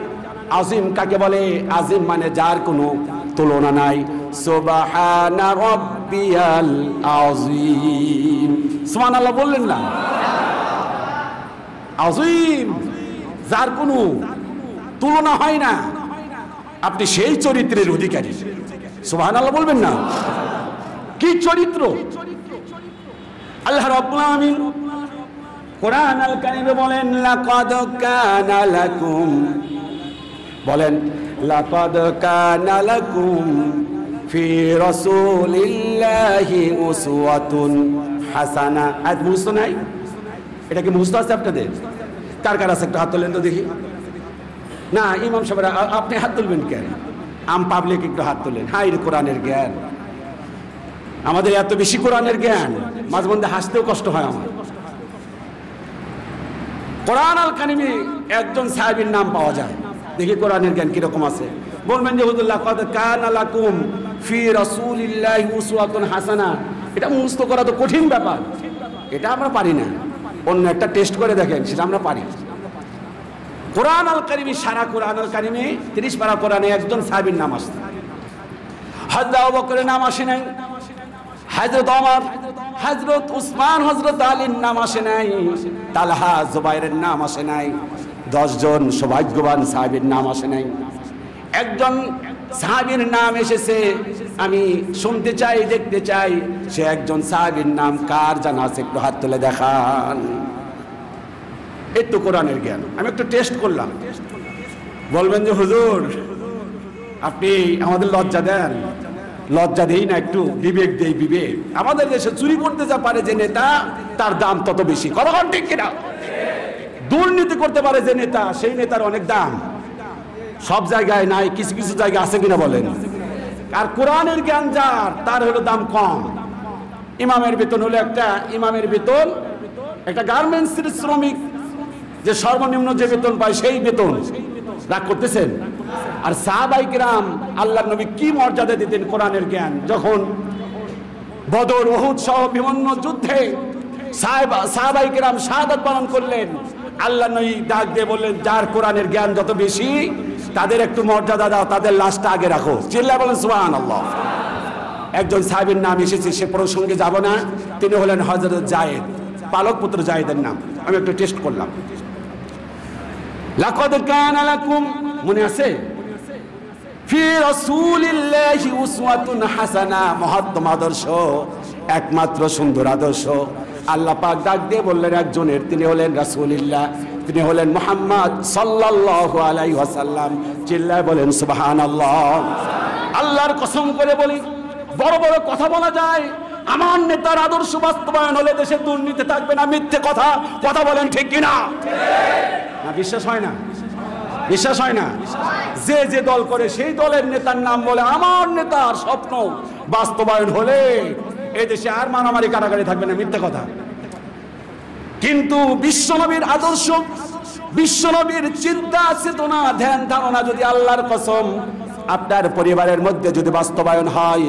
আযীম কাকে বলে? আযীম মানে যার কোনো তুলনা নাই। সুবহানা রাব্বিয়াল আযীম। সুবহানাল্লাহ বললেন না? আযীম, যার কোনো তুলনা হয় না, আপনি সেই চরিত্রের অধিকারী। সুবহানাল্লাহ বলবেন না? কি চরিত্র! আল্লাহ রাব্বুল আলামিন কোরআন আল কারীমে বলেন, লাকাদ কানা লাকুম, বলেন লাকাদ কানা লাকুম ফি রাসূলিল্লাহি উসওয়াতুন হাসানা। আজ বুঝতো নাই? এটা কি বুঝতে আছে আপনাদের? কার কার আছে? একটু হাত তোলেন তো দেখি। না, ইমাম সাহেব আপনি হাত তুলবেন কেন? আম পাবলিক একটু হাত তোলেন। হাই রে কোরআনের জ্ঞান! আমাদের এত বেশি কোরআনের জ্ঞান, মাঝে মধ্যে হাসতেও কষ্ট হয় আমার। কোরআন আল কারীমে একজন সাহাবীর নাম পাওয়া যায়। দেখি কোরআনের জ্ঞান কিরকম আছে। বলবেন যে হুজুর লাকাদ কানা লাকুম ফি রাসূলিল্লাহি উসওয়াতুন হাসানা, এটা মুখস্থ করা তো কঠিন ব্যাপার, এটা আমরা পারি না। অন্য একটা টেস্ট করে দেখেন, সেটা আমরা পারি। কোরআন আল কারীমে, সারা কোরআন আল কারীমে 30 পারা কোরআনে একজন সাহাবীর নাম আসে। হযরত আবু বকরের নাম আসে নাই, হযরত ওমর, হযরত উসমান, হযরত আলীর নাম আসে নাই, তালহা জুবাইরের নাম আসে নাই, 10 জন সৌভাগ্যবান সাহাবীর নাম আসে নাই। একজন সাহাবীর নাম এসেছে, আমি শুনতে চাই, দেখতে চাই সে একজন সাহাবীর নাম কার জানা আছে? একটু হাত তুলে দেখান। একটু কোরআনের জ্ঞান আমি একটু টেস্ট করলাম। বলবেন যে হুজুর আপনি আমাদের লজ্জা দেন। লজ্জা দেই না, একটু বিবেক দেই। বিবেক, আমাদের দেশে চুরি করতে যা পারে যে নেতা, তার দাম তত বেশি। কখন ঠিক কিনা? দুর্নীতি করতে পারে যে নেতা, সেই নেতার অনেক দাম। সব জায়গায় নাই, কিছু কিছু জায়গায় আছে কিনা বলেন? আর কোরআনের জ্ঞান যার, তার হলো দাম কম। ইমামের বেতন হলো একটা, ইমামের বেতন একটা গার্মেন্টসের শ্রমিক যে সর্বনিম্ন যে বেতন পায় সেই বেতন। রাগ করতেছেন? আর সাহাবায়ে কেরাম আল্লাহর নবী কি মর্যাদা দিতেন কোরআনের জ্ঞান! যখন বদর, উহুদ সহ বিভিন্ন যুদ্ধে সাহাবায়ে কেরাম শাহাদাত বরণ করলেন, আল্লাহর নবী ডাক দিয়ে বললেন, যার কোরআনের জ্ঞান যত বেশি তাদের একটু মর্যাদা দাও, তাদের লাশটা আগে রাখো। চিল্লায় বলেন সুবহানাল্লাহ। একজন সাহাবীর নাম এসেছে, সে প্রসঙ্গে যাব না। তিনি হলেন হযরত যায়েদ, পালক পুত্র যায়েদের নাম। আমি একটু টেস্ট করলাম। লাকাদ কানা লাকুম, মনে আছে? ফি রাসূলিল্লাহি উসওয়াতুন হাসানা, মহত্তম আদর্শ, একমাত্র সুন্দর আদর্শ। আল্লাহ পাক ডাক দিয়ে বললেন একজনের, তিনি হলেন রাসূলুল্লাহ। তিনি হলেন মুহাম্মদ সাল্লাল্লাহু আলাইহি ওয়াসাল্লাম। চিল্লায় বলেন সুবহানাল্লাহ। আল্লাহর কসম করে বলি, বড় বড় কথা বলা যায়, আমার নেতার আদর্শ বাস্তবায়ন হলে দেশে দুর্নীতি থাকবে না। মিথ্যে কথা কথা বলেন, ঠিক কিনা? না, বিশ্বাস হয় না? বিশ্বাস হয় না? যে যে দল করে সেই দলের নেতার নাম বলে, আমার নেতার স্বপ্ন বাস্তবায়ন হলে এই দেশে আর মারামারি কারাগারি থাকবে না। মিথ্যে কথা। কিন্তু বিশ্বনবীর আদর্শ, বিশ্বনবীর চিন্তা চেতনা ধ্যান ধারণা যদি আল্লাহর কসম আপনার পরিবারের মধ্যে যদি বাস্তবায়ন হয়,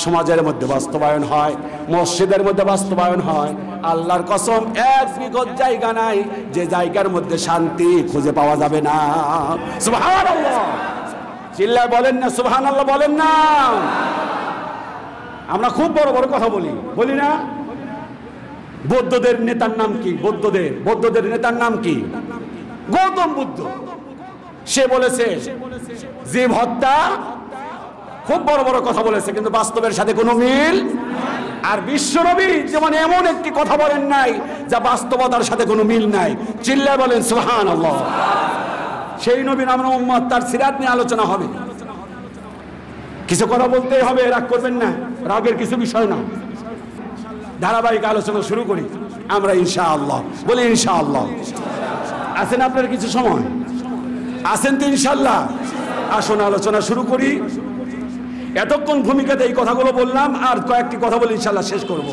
সমাজের মধ্যে বাস্তবায়ন হয়, মসজিদের মধ্যে বাস্তবায়ন হয়, আল্লাহর কসম এক বিগত জায়গা নাই যে জায়গার মধ্যে শান্তি খুঁজে পাওয়া যাবে না। সুবহানাল্লাহ। চিল্লায় বলেন না সুবহানাল্লাহ, বলেন না। আমরা খুব বড় বড় কথা বলি না? বৌদ্ধদের নেতার নাম কি? বৌদ্ধদের নেতার নাম কি? গৌতম বুদ্ধ। সে বলেছে জীব হত্যা, খুব বড় বড় কথা বলেছে, কিন্তু বাস্তবের সাথে কোনো মিল। আর বিশ্বনবী যেমন এমন একটি কথা বলেন নাই যা বাস্তবতার সাথে কোনো মিল নাই। চিল্লায় বলেন সুবহানাল্লাহ। সেই নবীর আমরা উম্মত, তার সিরাত নিয়ে আলোচনা হবে। কিছু কথা বলতেই হবে, রাগ করবেন না, রাগের কিছু বিষয় না। ধারাবাহিক আলোচনা শুরু করি আমরা ইনশাআল্লাহ। বলি ইনশাআল্লাহ। আছেন আপনার কিছু সময়? আছেন তো ইনশাআল্লাহ? আসুন আলোচনা শুরু করি। এতক্ষণ ভূমিকাতে এই কথাগুলো বললাম, আর কয়েকটি কথা বলে ইনশাআল্লাহ শেষ করব।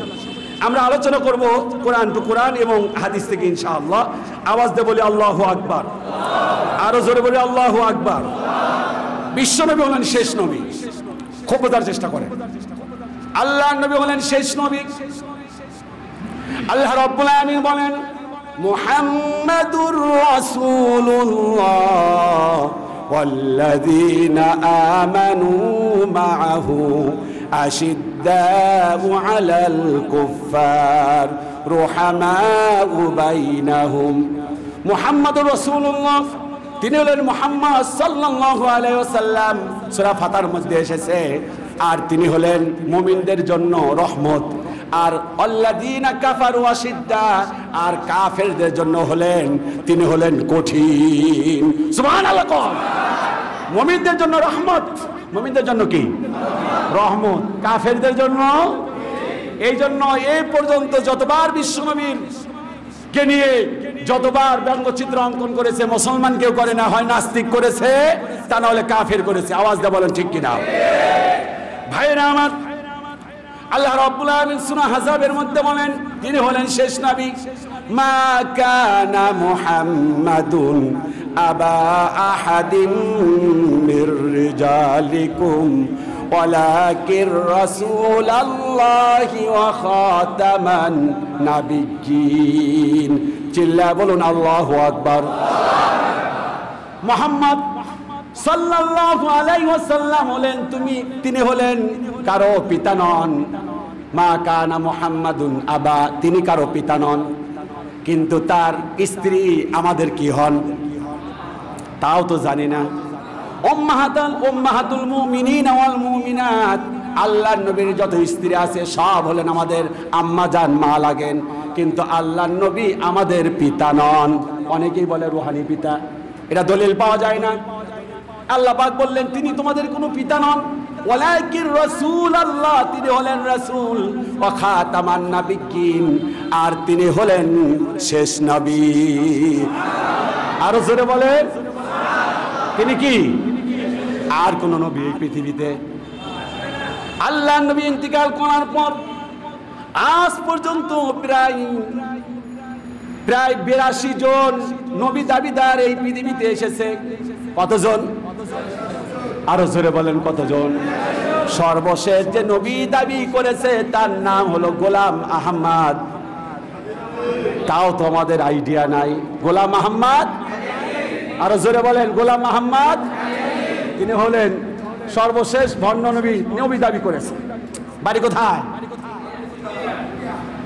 আমরা আলোচনা করব কোরআন টু কোরআন এবং হাদিস থেকে ইনশাআল্লাহ। আওয়াজ দিয়ে বলি আল্লাহু আকবার, আরো জোরে বলি আল্লাহু আকবার। বিশ্বনবী হলেন শেষ নবী, খুব বোঝার চেষ্টা করেন। আল্লাহর নবী হলেন শেষ নবী। আল্লাহ রাব্বুল আলামিন বলেন মুহাম্মাদুর রাসূলুল্লাহ ওয়াল্লাযীনা আমানু মাআহু আশিদ্দাউ আলাল কুফফার রুহামাউ বাইনাহুম। মুহাম্মাদুর রাসূলুল্লাহ, তিনি হলেন মুহাম্মদ সাল্লাল্লাহু আলাইহি ওয়াসাল্লাম। সূরা ফাতার মধ্যে এসেছে। আর তিনি হলেন মুমিনদের জন্য রহমত। আর আল্লাযীনা কাফারু আশিদ্দা, আর কাফেরদের জন্য তিনি হলেন কঠিন। সুবহানাল্লাহ। মুমিনদের জন্য রহমত, মুমিনদের জন্য কি? রহমত। কাফেরদের জন্য। এই জন্য এই পর্যন্ত যতবার বিশ্বনবীর কে নিয়ে যতবার ব্যঙ্গচিত্র অঙ্কন করেছে, মুসলমান কেউ করে না, হয় নাস্তিক করেছে, তা না হলে কাফের করেছে। আওয়াজ দিয়ে বলেন ঠিক কিনা? ভাইরা আমার, আল্লাহ রাব্বুল আলামিন সূরা আহজাবের মধ্যে বলেন তিনি হলেন শেষ নবী। মা কানা মুহাম্মাদুন আবা আহাদিন মির রিজালিকুম ওয়ালাকির রাসূলুল্লাহি ওয়া খাতামান নাবিয়্যিন। চিল্লা বলুন আল্লাহু আকবার। মুহাম্মদ সাল্লাল্লাহু আলাইহি ওয়াসাল্লাম তিনি হলেন কারো পিতা নন। মা কানা মুহাম্মাদুন আবা, তিনি কারো পিতা নন, কিন্তু তার স্ত্রী আমাদের কি হন তাও তো জানি না। উম্মাহাতুল মুমিনিনা ওয়াল মুমিনাত, আল্লাহর নবীর যত স্ত্রী আছে সব হলেন আমাদের আম্মা জান, মা লাগেন, কিন্তু আল্লাহর নবী আমাদের পিতা নন। অনেকেই বলে রুহানি পিতা, এটা দলিল পাওয়া যায় না। আল্লাহ পাক বললেন তিনি তোমাদের কোনো পিতা নন। ওয়ালাকির রাসূলুল্লাহ, তিনি হলেন রাসূল। ওয়া খাতামান নাবিয়্যিন, আর তিনি হলেন শেষ নবী। আরো জোরে বলেন তিনি কি? আর কোন নবী এই পৃথিবীতে? আল্লাহর নবী ইন্তিকাল করার পর আজ পর্যন্ত প্রায় 82 জন নবী দাবিদার এই পৃথিবীতে এসেছে। কতজন? আরো জোরে বলেন কতজন? সর্বশেষ যে নবী দাবি করেছে তার নাম হলো গোলাম আহমদ। তাও তো আমাদের আইডিয়া নাই। গোলাম আহমদ, আরো জোরে বলেন গোলাম আহমদ। তিনি হলেন সর্বশেষ ভণ্ড নবী দাবি করেছে। বাড়ি কোথায়?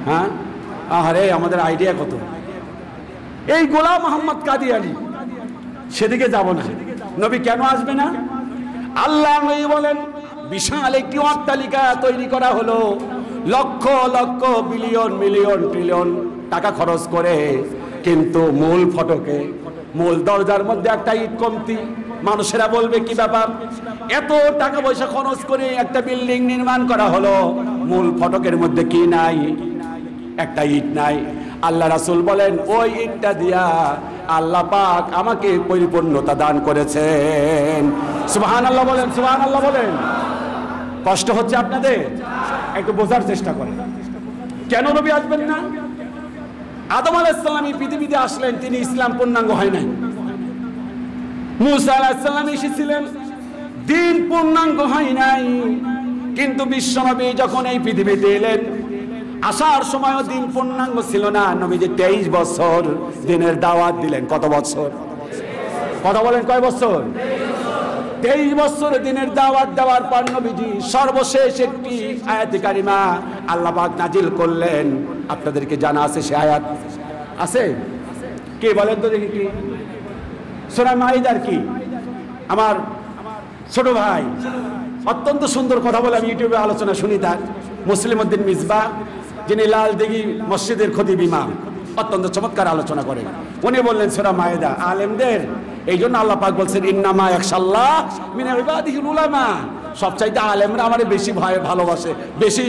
হ্যাঁ, আরে আমাদের আইডিয়া কত। এই গোলাম আহমদ কাদিয়ানী, সেদিকে যাব না। নবী কেন আসবে না? আল্লাহ নবী বলেন বিশাল একটি অট্টালিকা তৈরি করা হলো, lakh lakh billion million trillion টাকা খরচ করে কিন্তু মূল ফটকে, মূল দরজার মধ্যে একটা ইট কমতি। মানুষেরা বলবে কি ব্যাপার, এত টাকা পয়সা খরচ করে একটা বিল্ডিং নির্মাণ করা হলো, মূল ফটকের মধ্যে কি নাই? একটা ইট নাই। আল্লাহ রাসূল বলেন ওই ইটটা দিয়া আল্লাহ পাক আমাকে পরিপূর্ণতা দান করেছেন। সুবহানাল্লাহ বলেন, সুবহানাল্লাহ বলেন। কষ্ট হচ্ছে আপনাদের? একটু বোঝার চেষ্টা করেন। কেন নবী আসবেন না? আদম আলাইহিস সালাম এই পৃথিবীতে আসলেন, তিনি ইসলাম পূর্ণাঙ্গ হয় নাই। মুসা আলাইহিস সালাম এসেছিলেন, দিন পূর্ণাঙ্গ হয় নাই। কিন্তু বিশ্বনবী যখন এই পৃথিবীতে এলেন, আসার সময়ও দিন পূর্ণাঙ্গ ছিল না। নবীজি 23 বছর দিনের দাওয়াত দিলেন। কত বছর? কথা বলেন, কয় বছর? 23 বছর দিনের দাওয়াত দেওয়ার পর নবীজি সর্বশেষ একটি আয়াতে কারিমা আল্লাহ পাক নাজিল করলেন। আপনাদেরকে জানা আছে সে আয়াত? আছে? কে বলেন তো দেখি কি? সূরা মাইদার কি? আমার ছোট ভাই অত্যন্ত সুন্দর কথা বলে, আমি ইউটিউবে আলোচনা শুনি তার, মুসলিম উদ্দিন মিসবাহ, যিনি লাল দিঘি মসজিদের খতিব ইমাম, অত্যন্ত চমৎকার আলোচনা করেন। উনি বললেন সূরা মাইদা আলেমদের, এই জন্য আল্লাহ পাক বলছেন ইন্নামা ইয়াখশাল্লাহ মিন ইবাদিহিল উলামা। সবচাইতে আলেমরা আমারে বেশি ভয় ভালোবাসে, বেশি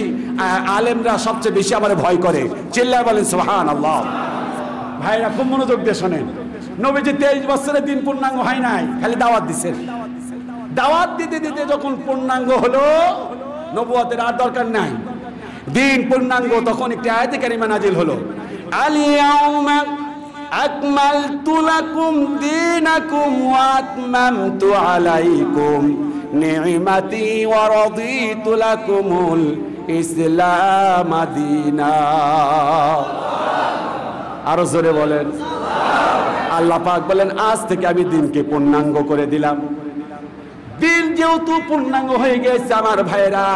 আলেমরা সবচেয়ে বেশি আমারে ভয় করে। চিল্লায় বলেন সুবহানাল্লাহ। ভাইরা খুব মনোযোগ দিয়ে শোনেন। নবীজি 23 বছরের দিন পূর্ণাঙ্গ হয় নাই, খালি দাওয়াত দিছেন। দাওয়াত দিতে দিতে যখন পূর্ণাঙ্গ হলো, নবুয়তের আর দরকার নাই, দিন পূর্ণাঙ্গ, তখন একটি আয়াতে কারিমা নাজিল হলো, আল-ইয়াউমা আকমালতু লাকুম দীনাকুম ওয়া আতমামতু আলাইকুম নি'মাতি ওয়া রাদিতু লাকুমুল ইসলাম দীনা। আরো জোরে বলেন। আল্লাহ পাক বলেন আজ থেকে আমি দিনকে পূর্ণাঙ্গ করে দিলাম। দিন যেহেতু পূর্ণাঙ্গ হয়ে গেছে আমার ভাইরা,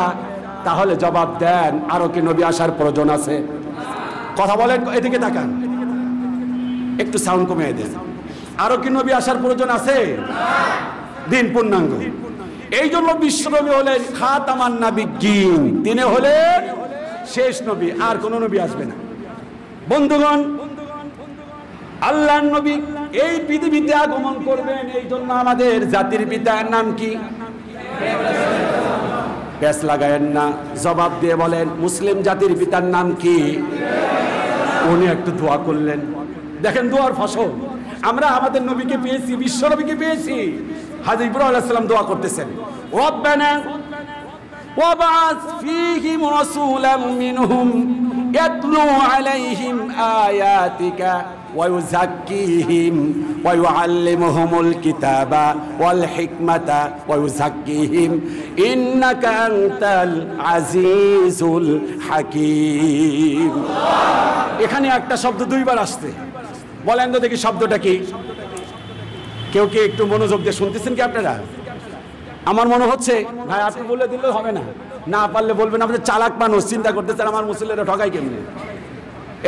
তাহলে জবাব দেন আরো কি নবী আসার প্রয়োজন আছে? কথা বলেন, এদিকে তাকান, একটু সাউন্ড কমিয়ে দেন। আরো কি নবী আসার প্রয়োজন আছে? দিন পূর্ণাঙ্গ। এই জন্য বিশ্বনবী হলেন খাতামান নাবিয়্যিন, তিনি হলেন শেষ নবী, আর কোন নবী আসবে না। বন্ধুগণ, আল্লাহর নবী এই পৃথিবীতে আগমন করবেন, এই জন্য আমাদের জাতির পিতার নাম কি? প্যাচ লাগায়েন না, জবাব দিয়ে বলেন মুসলিম জাতির পিতার নাম কি? উনি একটু দোয়া করলেন, দেখেন দোয়ার ফসল। আমরা আমাদের নবীকে পেয়েছি, বিশ্ব নবীকে পেয়েছি। হাজী ইব্রাহিম আলাইহিস সালাম দোয়া করতেছেন, রব্বানা ওয়াবআস ফীহিম রাসূলাম মিনহুম ইয়াতলু আলাইহিম আয়াতিকা ওয়া ইউযাক্কিহিম ওয়া ইউআল্লিমুহুমুল কিতাবা ওয়াল হিকমাতা ওয়া ইউযাক্কিহিম ইন্নাকা আনতাল আজিজুল হাকীম। এখানে একটা শব্দ দুইবার আসছে, বলেন তো দেখি শব্দটা কি? কেউ কি একটু মনোযোগ দিয়ে শুনতেছেন কি আপনারা? আমার মনে হচ্ছে ভাই আপনি বলে দিলে হবে না, না পারলে বলবেন। আপনি চালাক মানুষ, চিন্তা করতেছেন আমার মুসলিমরা ঠকাই কেমনে।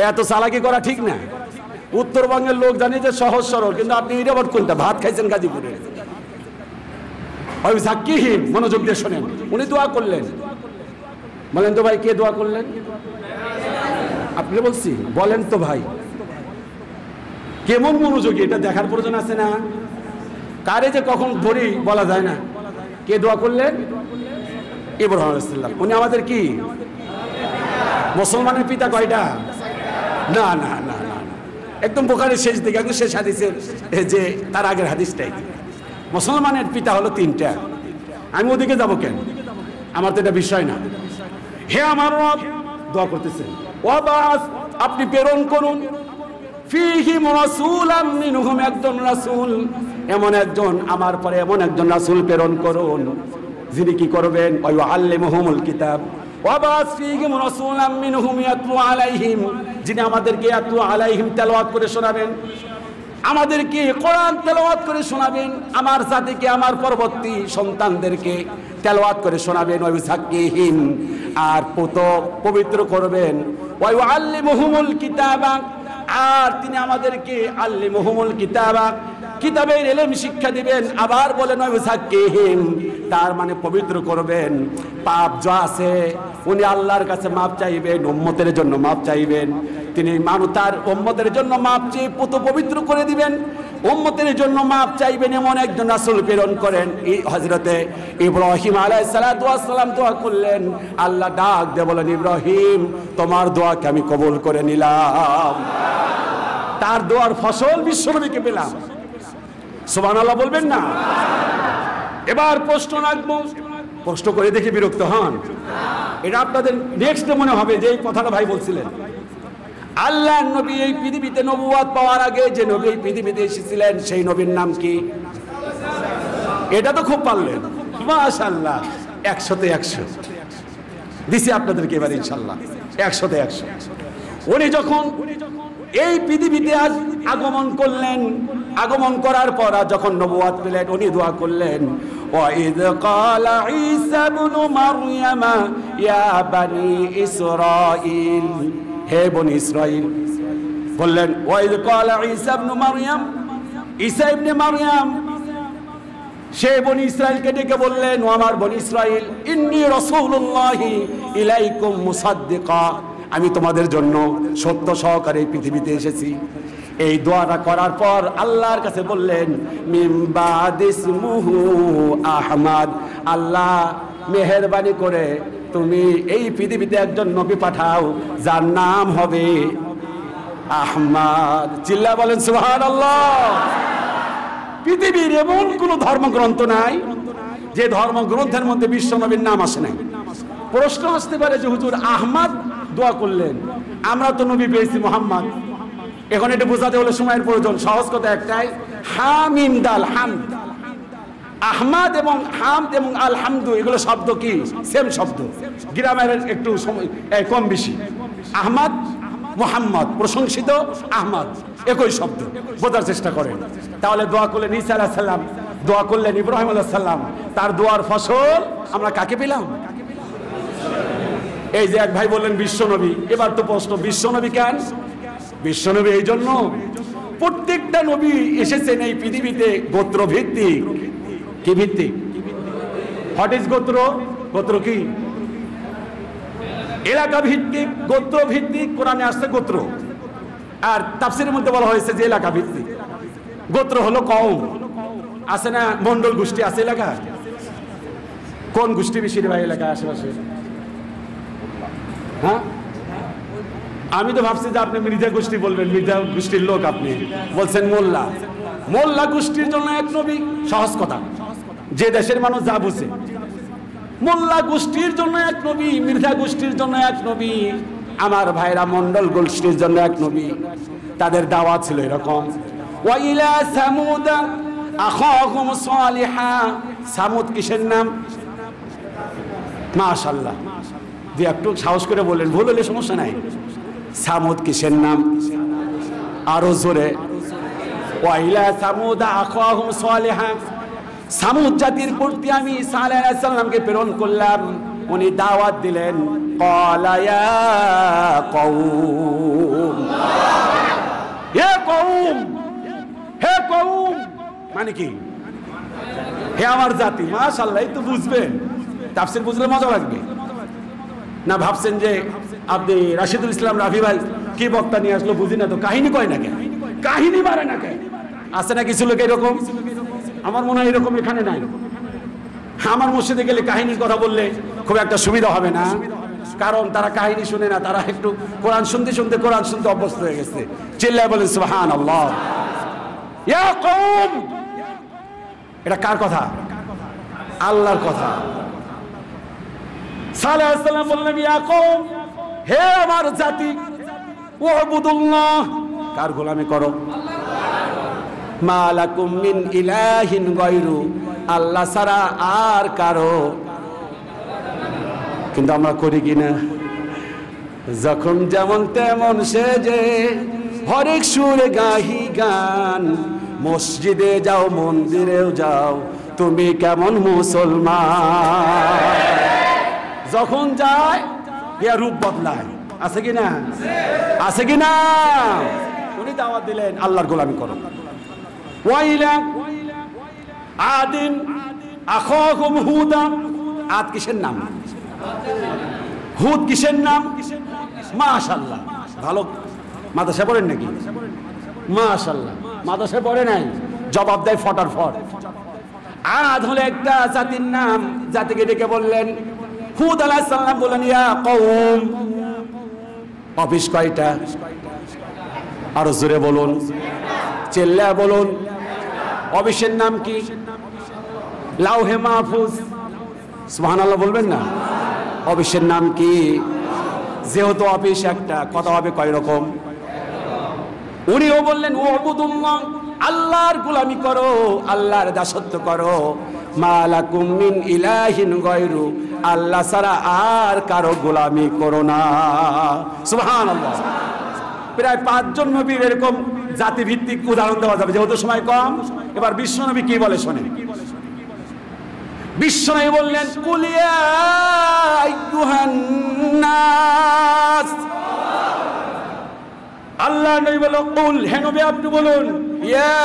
এত চালাকি করা ঠিক না। উত্তরবঙ্গের লোক জানি যে সহজ সরল, কিন্তু আপনি এটা বট কোনটা ভাত খাইছেন গাজীপুরে। ওই জাক্কিহীন, মনোযোগ দিয়ে শোনেন। উনি দোয়া করলেন, বলেন তো ভাই কে দোয়া করলেন? আপনি বলছি, বলেন তো ভাই কেমন মনোযোগী, এটা দেখার প্রয়োজন আছে না? কারে যে কখন ধরি বলা যায় না। কে দোয়া করলেন? ইব্রাহিম আলাইহিস সালাম। উনি আমাদের কি মুসলমানের পিতা? কয়টা? না না না না, একদম বুখারীর শেষ দিকে, একদম শেষ হাদিসের যে তার আগের হাদিসটাই। মুসলমানের পিতা হলো 3টা। আমি ওদিকে যাব কেন? আমার তো এটা বিষয় না। হে আমার রব, দোয়া করতেছেন, ওয়াবাস, আপনি প্রেরণ করুন, ফীহিম রাসূলাম মিনহুম, একজন রাসূল, এমন একজন আমার পরে এমন একজন রাসূল প্রেরণ করুন, যিনি কি করবেন? ওয়া ইউআল্লিমুহুমুল কিতাব ওয়াবাস ফীহিম রাসূলাম মিনহুম ইয়াতলু আলাইহিম, যিনি আমাদেরকে ইয়াতলু আলাইহিম তেলাওয়াত করে শোনাবেন, আমাদেরকে কোরআন তেলাওয়াত করে শোনাবেন, আমার জাতিকে, আমার পরবর্তী সন্তানদেরকে তেলাওয়াত করে শোনাবেন। ওয়া ইউযাক্কিহিম, আর পবিত্র করবেন। ওয়া ইউআল্লিমুহুমুল কিতাবা, আর তিনি আমাদেরকে আল্লিমুহুমুল কিতাবা, কিতাবের ইলম শিক্ষা দিবেন। আবার বলেন ওয়া ইউযাক্কিহিম, তার মানে পবিত্র করবেন। পাপ যা আছে উনি আল্লাহর কাছে মাপ চাইবেন, উম্মতের জন্য মাপ চাইবেন। তিনি তার উম্মতের জন্য মাপ চেয়ে পুত পবিত্র করে দিবেন, উম্মতের জন্য মাপ চাইবেন এমন একজন রাসূল প্রেরণ করেন। এই হযরতে ইব্রাহিম আলাইহিস সালাতু ওয়াস সালাম দোয়া করলেন, আল্লাহ ডাক দিয়ে বলেন, ইব্রাহিম তোমার দোয়াকে আমি কবুল করে নিলাম। তার দোয়ার ফসল বিশ্বনবীকে পেলাম। সুবহানাল্লাহ বলবেন না? এবার প্রশ্ন রাখবো, প্রশ্ন করে দেখে বিরক্ত হন? এটা আপনাদের নেক্সট মনে হবে যে এই কথাটা ভাই বলছিলেন। আল্লাহর নবী এই পৃথিবীতে নবুয়ত পাওয়ার আগে যে নবী এই পৃথিবীতে এসেছিলেন সেই নবীর নাম কি? এটা তো খুব পারলেন, মাশাআল্লাহ। 100-তে 100 দিছি আপনাদেরকে এবার ইনশাআল্লাহ। 100-তে 100। উনি যখন এই পৃথিবীতে আজ আগমন করলেন, আগমন করার পর যখন নবুয়ত পেলেন, উনি দোয়া করলেন, وَإِذْ قَالَ عِيسَى ابْنُ مَرْيَمَ يَا بَنِي إِسْرَائِيلَ, হে বনি ইসরাইল বললেন, وَإِذْ قَالَ عِيسَى ابْنُ مَرْيَمَ, ঈসা ইবনে মারইয়াম সে বনি ইসরাইলকে ডেকে বললেন, ও আমার বনি ইসরাইল, ইন্নী রাসূলুল্লাহি ইলাইকুম মুসাদ্দিকা, আমি তোমাদের জন্য সত্য সহকারে পৃথিবীতে এসেছি। এই দোয়াটা করার পর আল্লাহর কাছে বললেন, মিন বাদিসমুহু আহমদ, আল্লাহ মেহেরবানি করে তুমি এই পৃথিবীতে একজন নবী পাঠাও যার নাম হবে আহমদ। চিল্লা বলেন সুবহানাল্লাহ। পৃথিবীর এমন কোন ধর্মগ্রন্থ নাই যে ধর্মগ্রন্থের মধ্যে বিশ্ব নবীর নাম আসে নাই। প্রশ্ন আসতে পারে যে হুজুর আহমদ দোয়া করলেন, আমরা তো নবী পেয়েছি মুহাম্মদ। এখন এটা বোঝাতে হলে সময়ের প্রয়োজন। সহজ কথা একটাই, হামিম দাল হামদ, আহমদ এবং হামদ এবং আলহামদু এগুলো শব্দ কি? সেম শব্দ, গ্রামের একটু কম বেশি। আহমদ মুহাম্মদ, প্রশংসিত আহমদ, একই শব্দ, বোঝার চেষ্টা করেন। তাহলে দোয়া করলেন ঈসা আলাইহিস সালাম, দোয়া করলেন ইব্রাহিম আলাইহিস সালাম, তার দোয়ার ফসল আমরা কাকে পেলাম? এই যে এক ভাই বললেন বিশ্বনবী। এবার তো প্রশ্ন, বিশ্বনবী কেন? বিশ্বনবী এই জন্য, প্রত্যেকটা নবী এসেছেন এই পৃথিবীতে গোত্র ভিত্তিক। কি ভিত্তিক? হোয়াট ইজ গোত্র? গোত্র কি? এলাকা ভিত্তিক, গোত্র ভিত্তিক। কোরআনে আসছে গোত্র, আর তাফসীরের মধ্যে বলা হয়েছে যে এলাকা ভিত্তিক। গোত্র হলো কওম, আছে না? মন্ডল গোষ্ঠী আছে এলাকা। কোন গোষ্ঠী বেশি রে ভাই এলাকায় আশেপাশে? হ্যাঁ, আমি তো ভাবছি যে আপনি মৃধা গোষ্ঠী বলবেন, মৃধা গোষ্ঠীর লোক। আপনি বলছেন মোল্লা। মোল্লা গোষ্ঠীর জন্য এক নবী, সহজ কথা, যে দেশের মানুষ যা বুঝে। মোল্লা গোষ্ঠীর জন্য এক নবী, মৃধা গোষ্ঠীর জন্য এক নবী, আমার ভাইরা মন্ডল গোষ্ঠীর জন্য এক নবী। তাদের দাওয়াত ছিল এরকম, ওয়া ইলা সামুদ আখাহুম সালিহা। সামুদ কিসের নাম? মাশাআল্লাহ, যে একটু সাহস করে বললেন, ভুল হলে সমস্যা নাই। সামুদ কিসের নাম? আরো জোরে, ওয়া ইলা সামুদ আখাহুম সালিহা। সামুদ জাতির প্রতি আমি ঈসা আলাইহিস সালামকে প্রেরণ করলাম। উনি দাওয়াত দিলেন, ক্বালা ইয়া কওম, হে কওম, হে কওম মানে কি? হে আমার জাতি। মাশাআল্লাহ, এই তো বুঝবেন, তাফসীর বুঝলে মজা লাগবে না। ভাবছেন যে আপনি রাশিদুল ইসলাম রাফি ভাই কি বক্তা নিয়ে আসলো, বুঝি না তো। কাহিনী কয় না কেন? কাহিনী বাড়ে না কেন? আছে না কিছু লোক এরকম? আমার মনে হয় এরকম এখানে নাই। আমার মসজিদে গেলে কাহিনীর কথা বললে খুব একটা সুবিধা হবে না, কারণ তারা কাহিনী শুনে না। তারা একটু কোরআন শুনতে শুনতে অভ্যস্ত হয়ে গেছে। চিল্লায় বলেন সুবহানাল্লাহ। ইয়া কওম, এটা কার কথা? আল্লাহর কথা। সালেহ আলাইহিস সালাম বললেন, ইয়া কওম, হে আমার জাতি, উবুদুল্লাহ, কার গোলামি করো? মা লাকুম মিন ইলাহিন গায়রু, আল্লাহ ছাড়া আর কারো। কিন্তু আমরা করি কিনা? যখন যেমন তেমন সেজে হরেক সুরে গাহি গান, মসজিদে যাও মন্দিরেও যাও, তুমি কেমন মুসলমান? যখন যায় ইয়া রূপ বদলায়। আছে কিনা? আছে কিনা? উনি দাওয়াত দিলেন আল্লাহর গোলামি করো। ওয়াইলা আদিন আখাহুম হুদা। আদ কিসের নাম? হুদ কিসের নাম? মাশাআল্লাহ, ভালো মাদ্রাসা পড়েন নাকি? মাশাআল্লাহ, মাদ্রাসা পড়ে নাই, জবাব দেয় ফটার ফট। আদ হলো একটা জাতির নাম, জাতিকে ডেকে বললেন হুদ আলাইহিস সালাম বললেন ইয়া কওম। অফিস কয়টা? আরো জোরে বলুন, চিল্লা বলুন। অফিসের নাম কি? লাউহে মাহফুজ। সুবহানাল্লাহ বলবেন না? অফিসের নাম কি? যেহেতু অফিস একটা, কথা হবে কয় রকম? উনিও বললেন উবুদুল্লাহ, আল্লাহর গোলামি করো, আল্লাহর দাসত্ব করো। মা লাকুম মিন ইলাহিন গায়রু, আল্লাহ ছাড়া আর কারো গোলামি করো না। সুবহানাল্লাহ। প্রায় 5 জন নবীর এরকম জাতিভিত্তিক উদাহরণ দেওয়া যাবে, যেহেতু সময় কম। এবার বিশ্বনবী কি বলে শোনেন। বিশ্বনবী বললেন কুল ইয়া আইয়ুহান নাস। আল্লাহ নবী বলল কুল, হে নবী আপনি বলুন ইয়া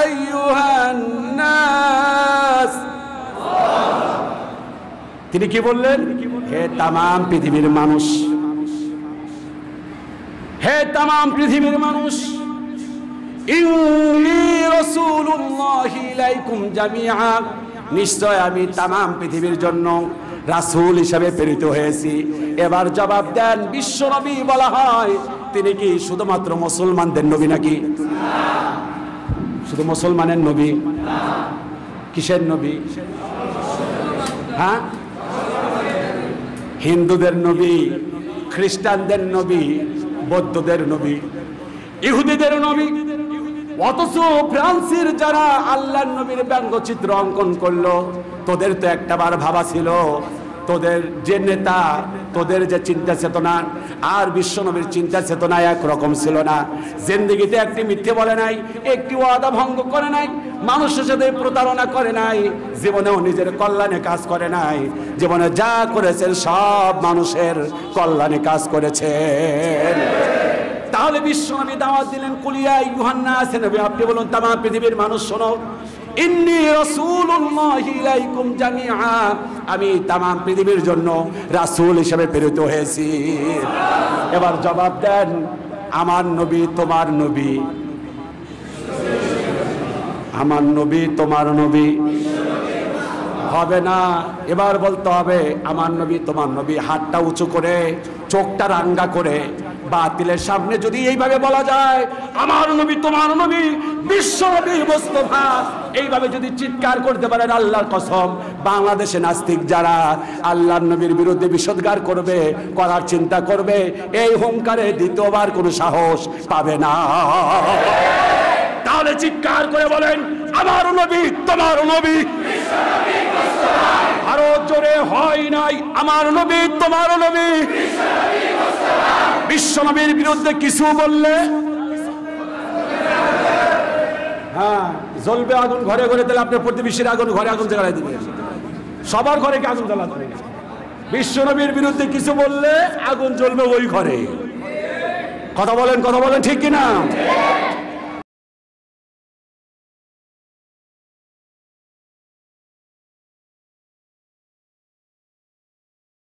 আইয়ুহান নাস। তিনি কি বললেন? হে তামাম পৃথিবীর মানুষ, হে তামাম পৃথিবীর মানুষ, ইন্নী রাসূলুল্লাহি ইলাইকুম জামিআ, নিশ্চয় আমি তামাম পৃথিবীর জন্য রাসূল হিসেবে প্রেরিত হয়েছি। এবার জবাব দেন, বিশ্ব নবী বলা হয়, তিনি কি শুধুমাত্র মুসলমানদের নবী নাকি? শুধু মুসলমানের নবী? কিসের নবী? হ্যাঁ, হিন্দুদের নবী, খ্রিস্টানদের নবী, বৌদ্ধদের নবী, ইহুদিদের নবী। অথচ ফ্রান্সের যারা আল্লাহর নবীর ব্যঙ্গচিত্র অঙ্কন করলো, তোদের তো একটাবার ভাবা ছিল, তোদের যে নেতা, তোদের যে চিন্তা চেতনা আর বিশ্বনবীর চিন্তা চেতনা একরকম ছিল না। জিন্দেগিতে একটি মিথ্যে বলে নাই, একটি ওয়াদা ভঙ্গ করে নাই, মানুষের সাথে প্রতারণা করে নাই, জীবনেও নিজের কল্যাণে কাজ করে নাই। জীবনে যা করেছেন সব মানুষের কল্যাণে কাজ করেছেন। তাহলে বিশ্বনবী দাওয়াত দিলেন কুল ইয়া আইয়ুহান নাস, নবী আপনি বলুন তামাম পৃথিবীর মানুষ শোনো, ইন্নী রাসূলুল্লাহি ইলাইকুম জামিআ, আমি তামাম পৃথিবীর জন্য রাসূল হিসেবে প্রেরিত হয়েছি। এবার জবাব দেন, আমার নবী তোমার নবী, আমার নবী তোমার নবী হবে না। এবার বলতে হবে আমার নবী তোমার নবী। হাতটা উঁচু করে, চোখটা রাঙ্গা করে, বাতিলের সামনে যদি এইভাবে বলা যায় আমার নবী তোমার নবী, বিশ্ব নবী মুস্তাফা, এইভাবে যদি চিৎকার করতে পারেন, আল্লাহর কসম বাংলাদেশে নাস্তিক যারা আল্লাহর নবীর বিরুদ্ধে বিষোদ্গার করবে, করার চিন্তা করবে, এই হুঙ্কারে দ্বিতীয়বার কোনো সাহস পাবে না। তাহলে চিৎকার করে বলেন আমার নবী তোমার নবী। আরো জোরে হয় নাই, আমার নবী তোমার নবী। বিশ্ব নবীর বিরুদ্ধে কিছু বললে হ্যাঁ জ্বলবে আগুন ঘরে ঘরে, তাহলে আপনার প্রতিবেশীর আগুন ঘরে আগুন জ্বালাই দিবেন, সবার ঘরে কি আগুন জ্বালাতে? বিশ্ব নবীর বিরুদ্ধে কিছু বললে আগুন জ্বলবে ওই ঘরে। কথা বলেন, কথা বলেন, ঠিক কিনা?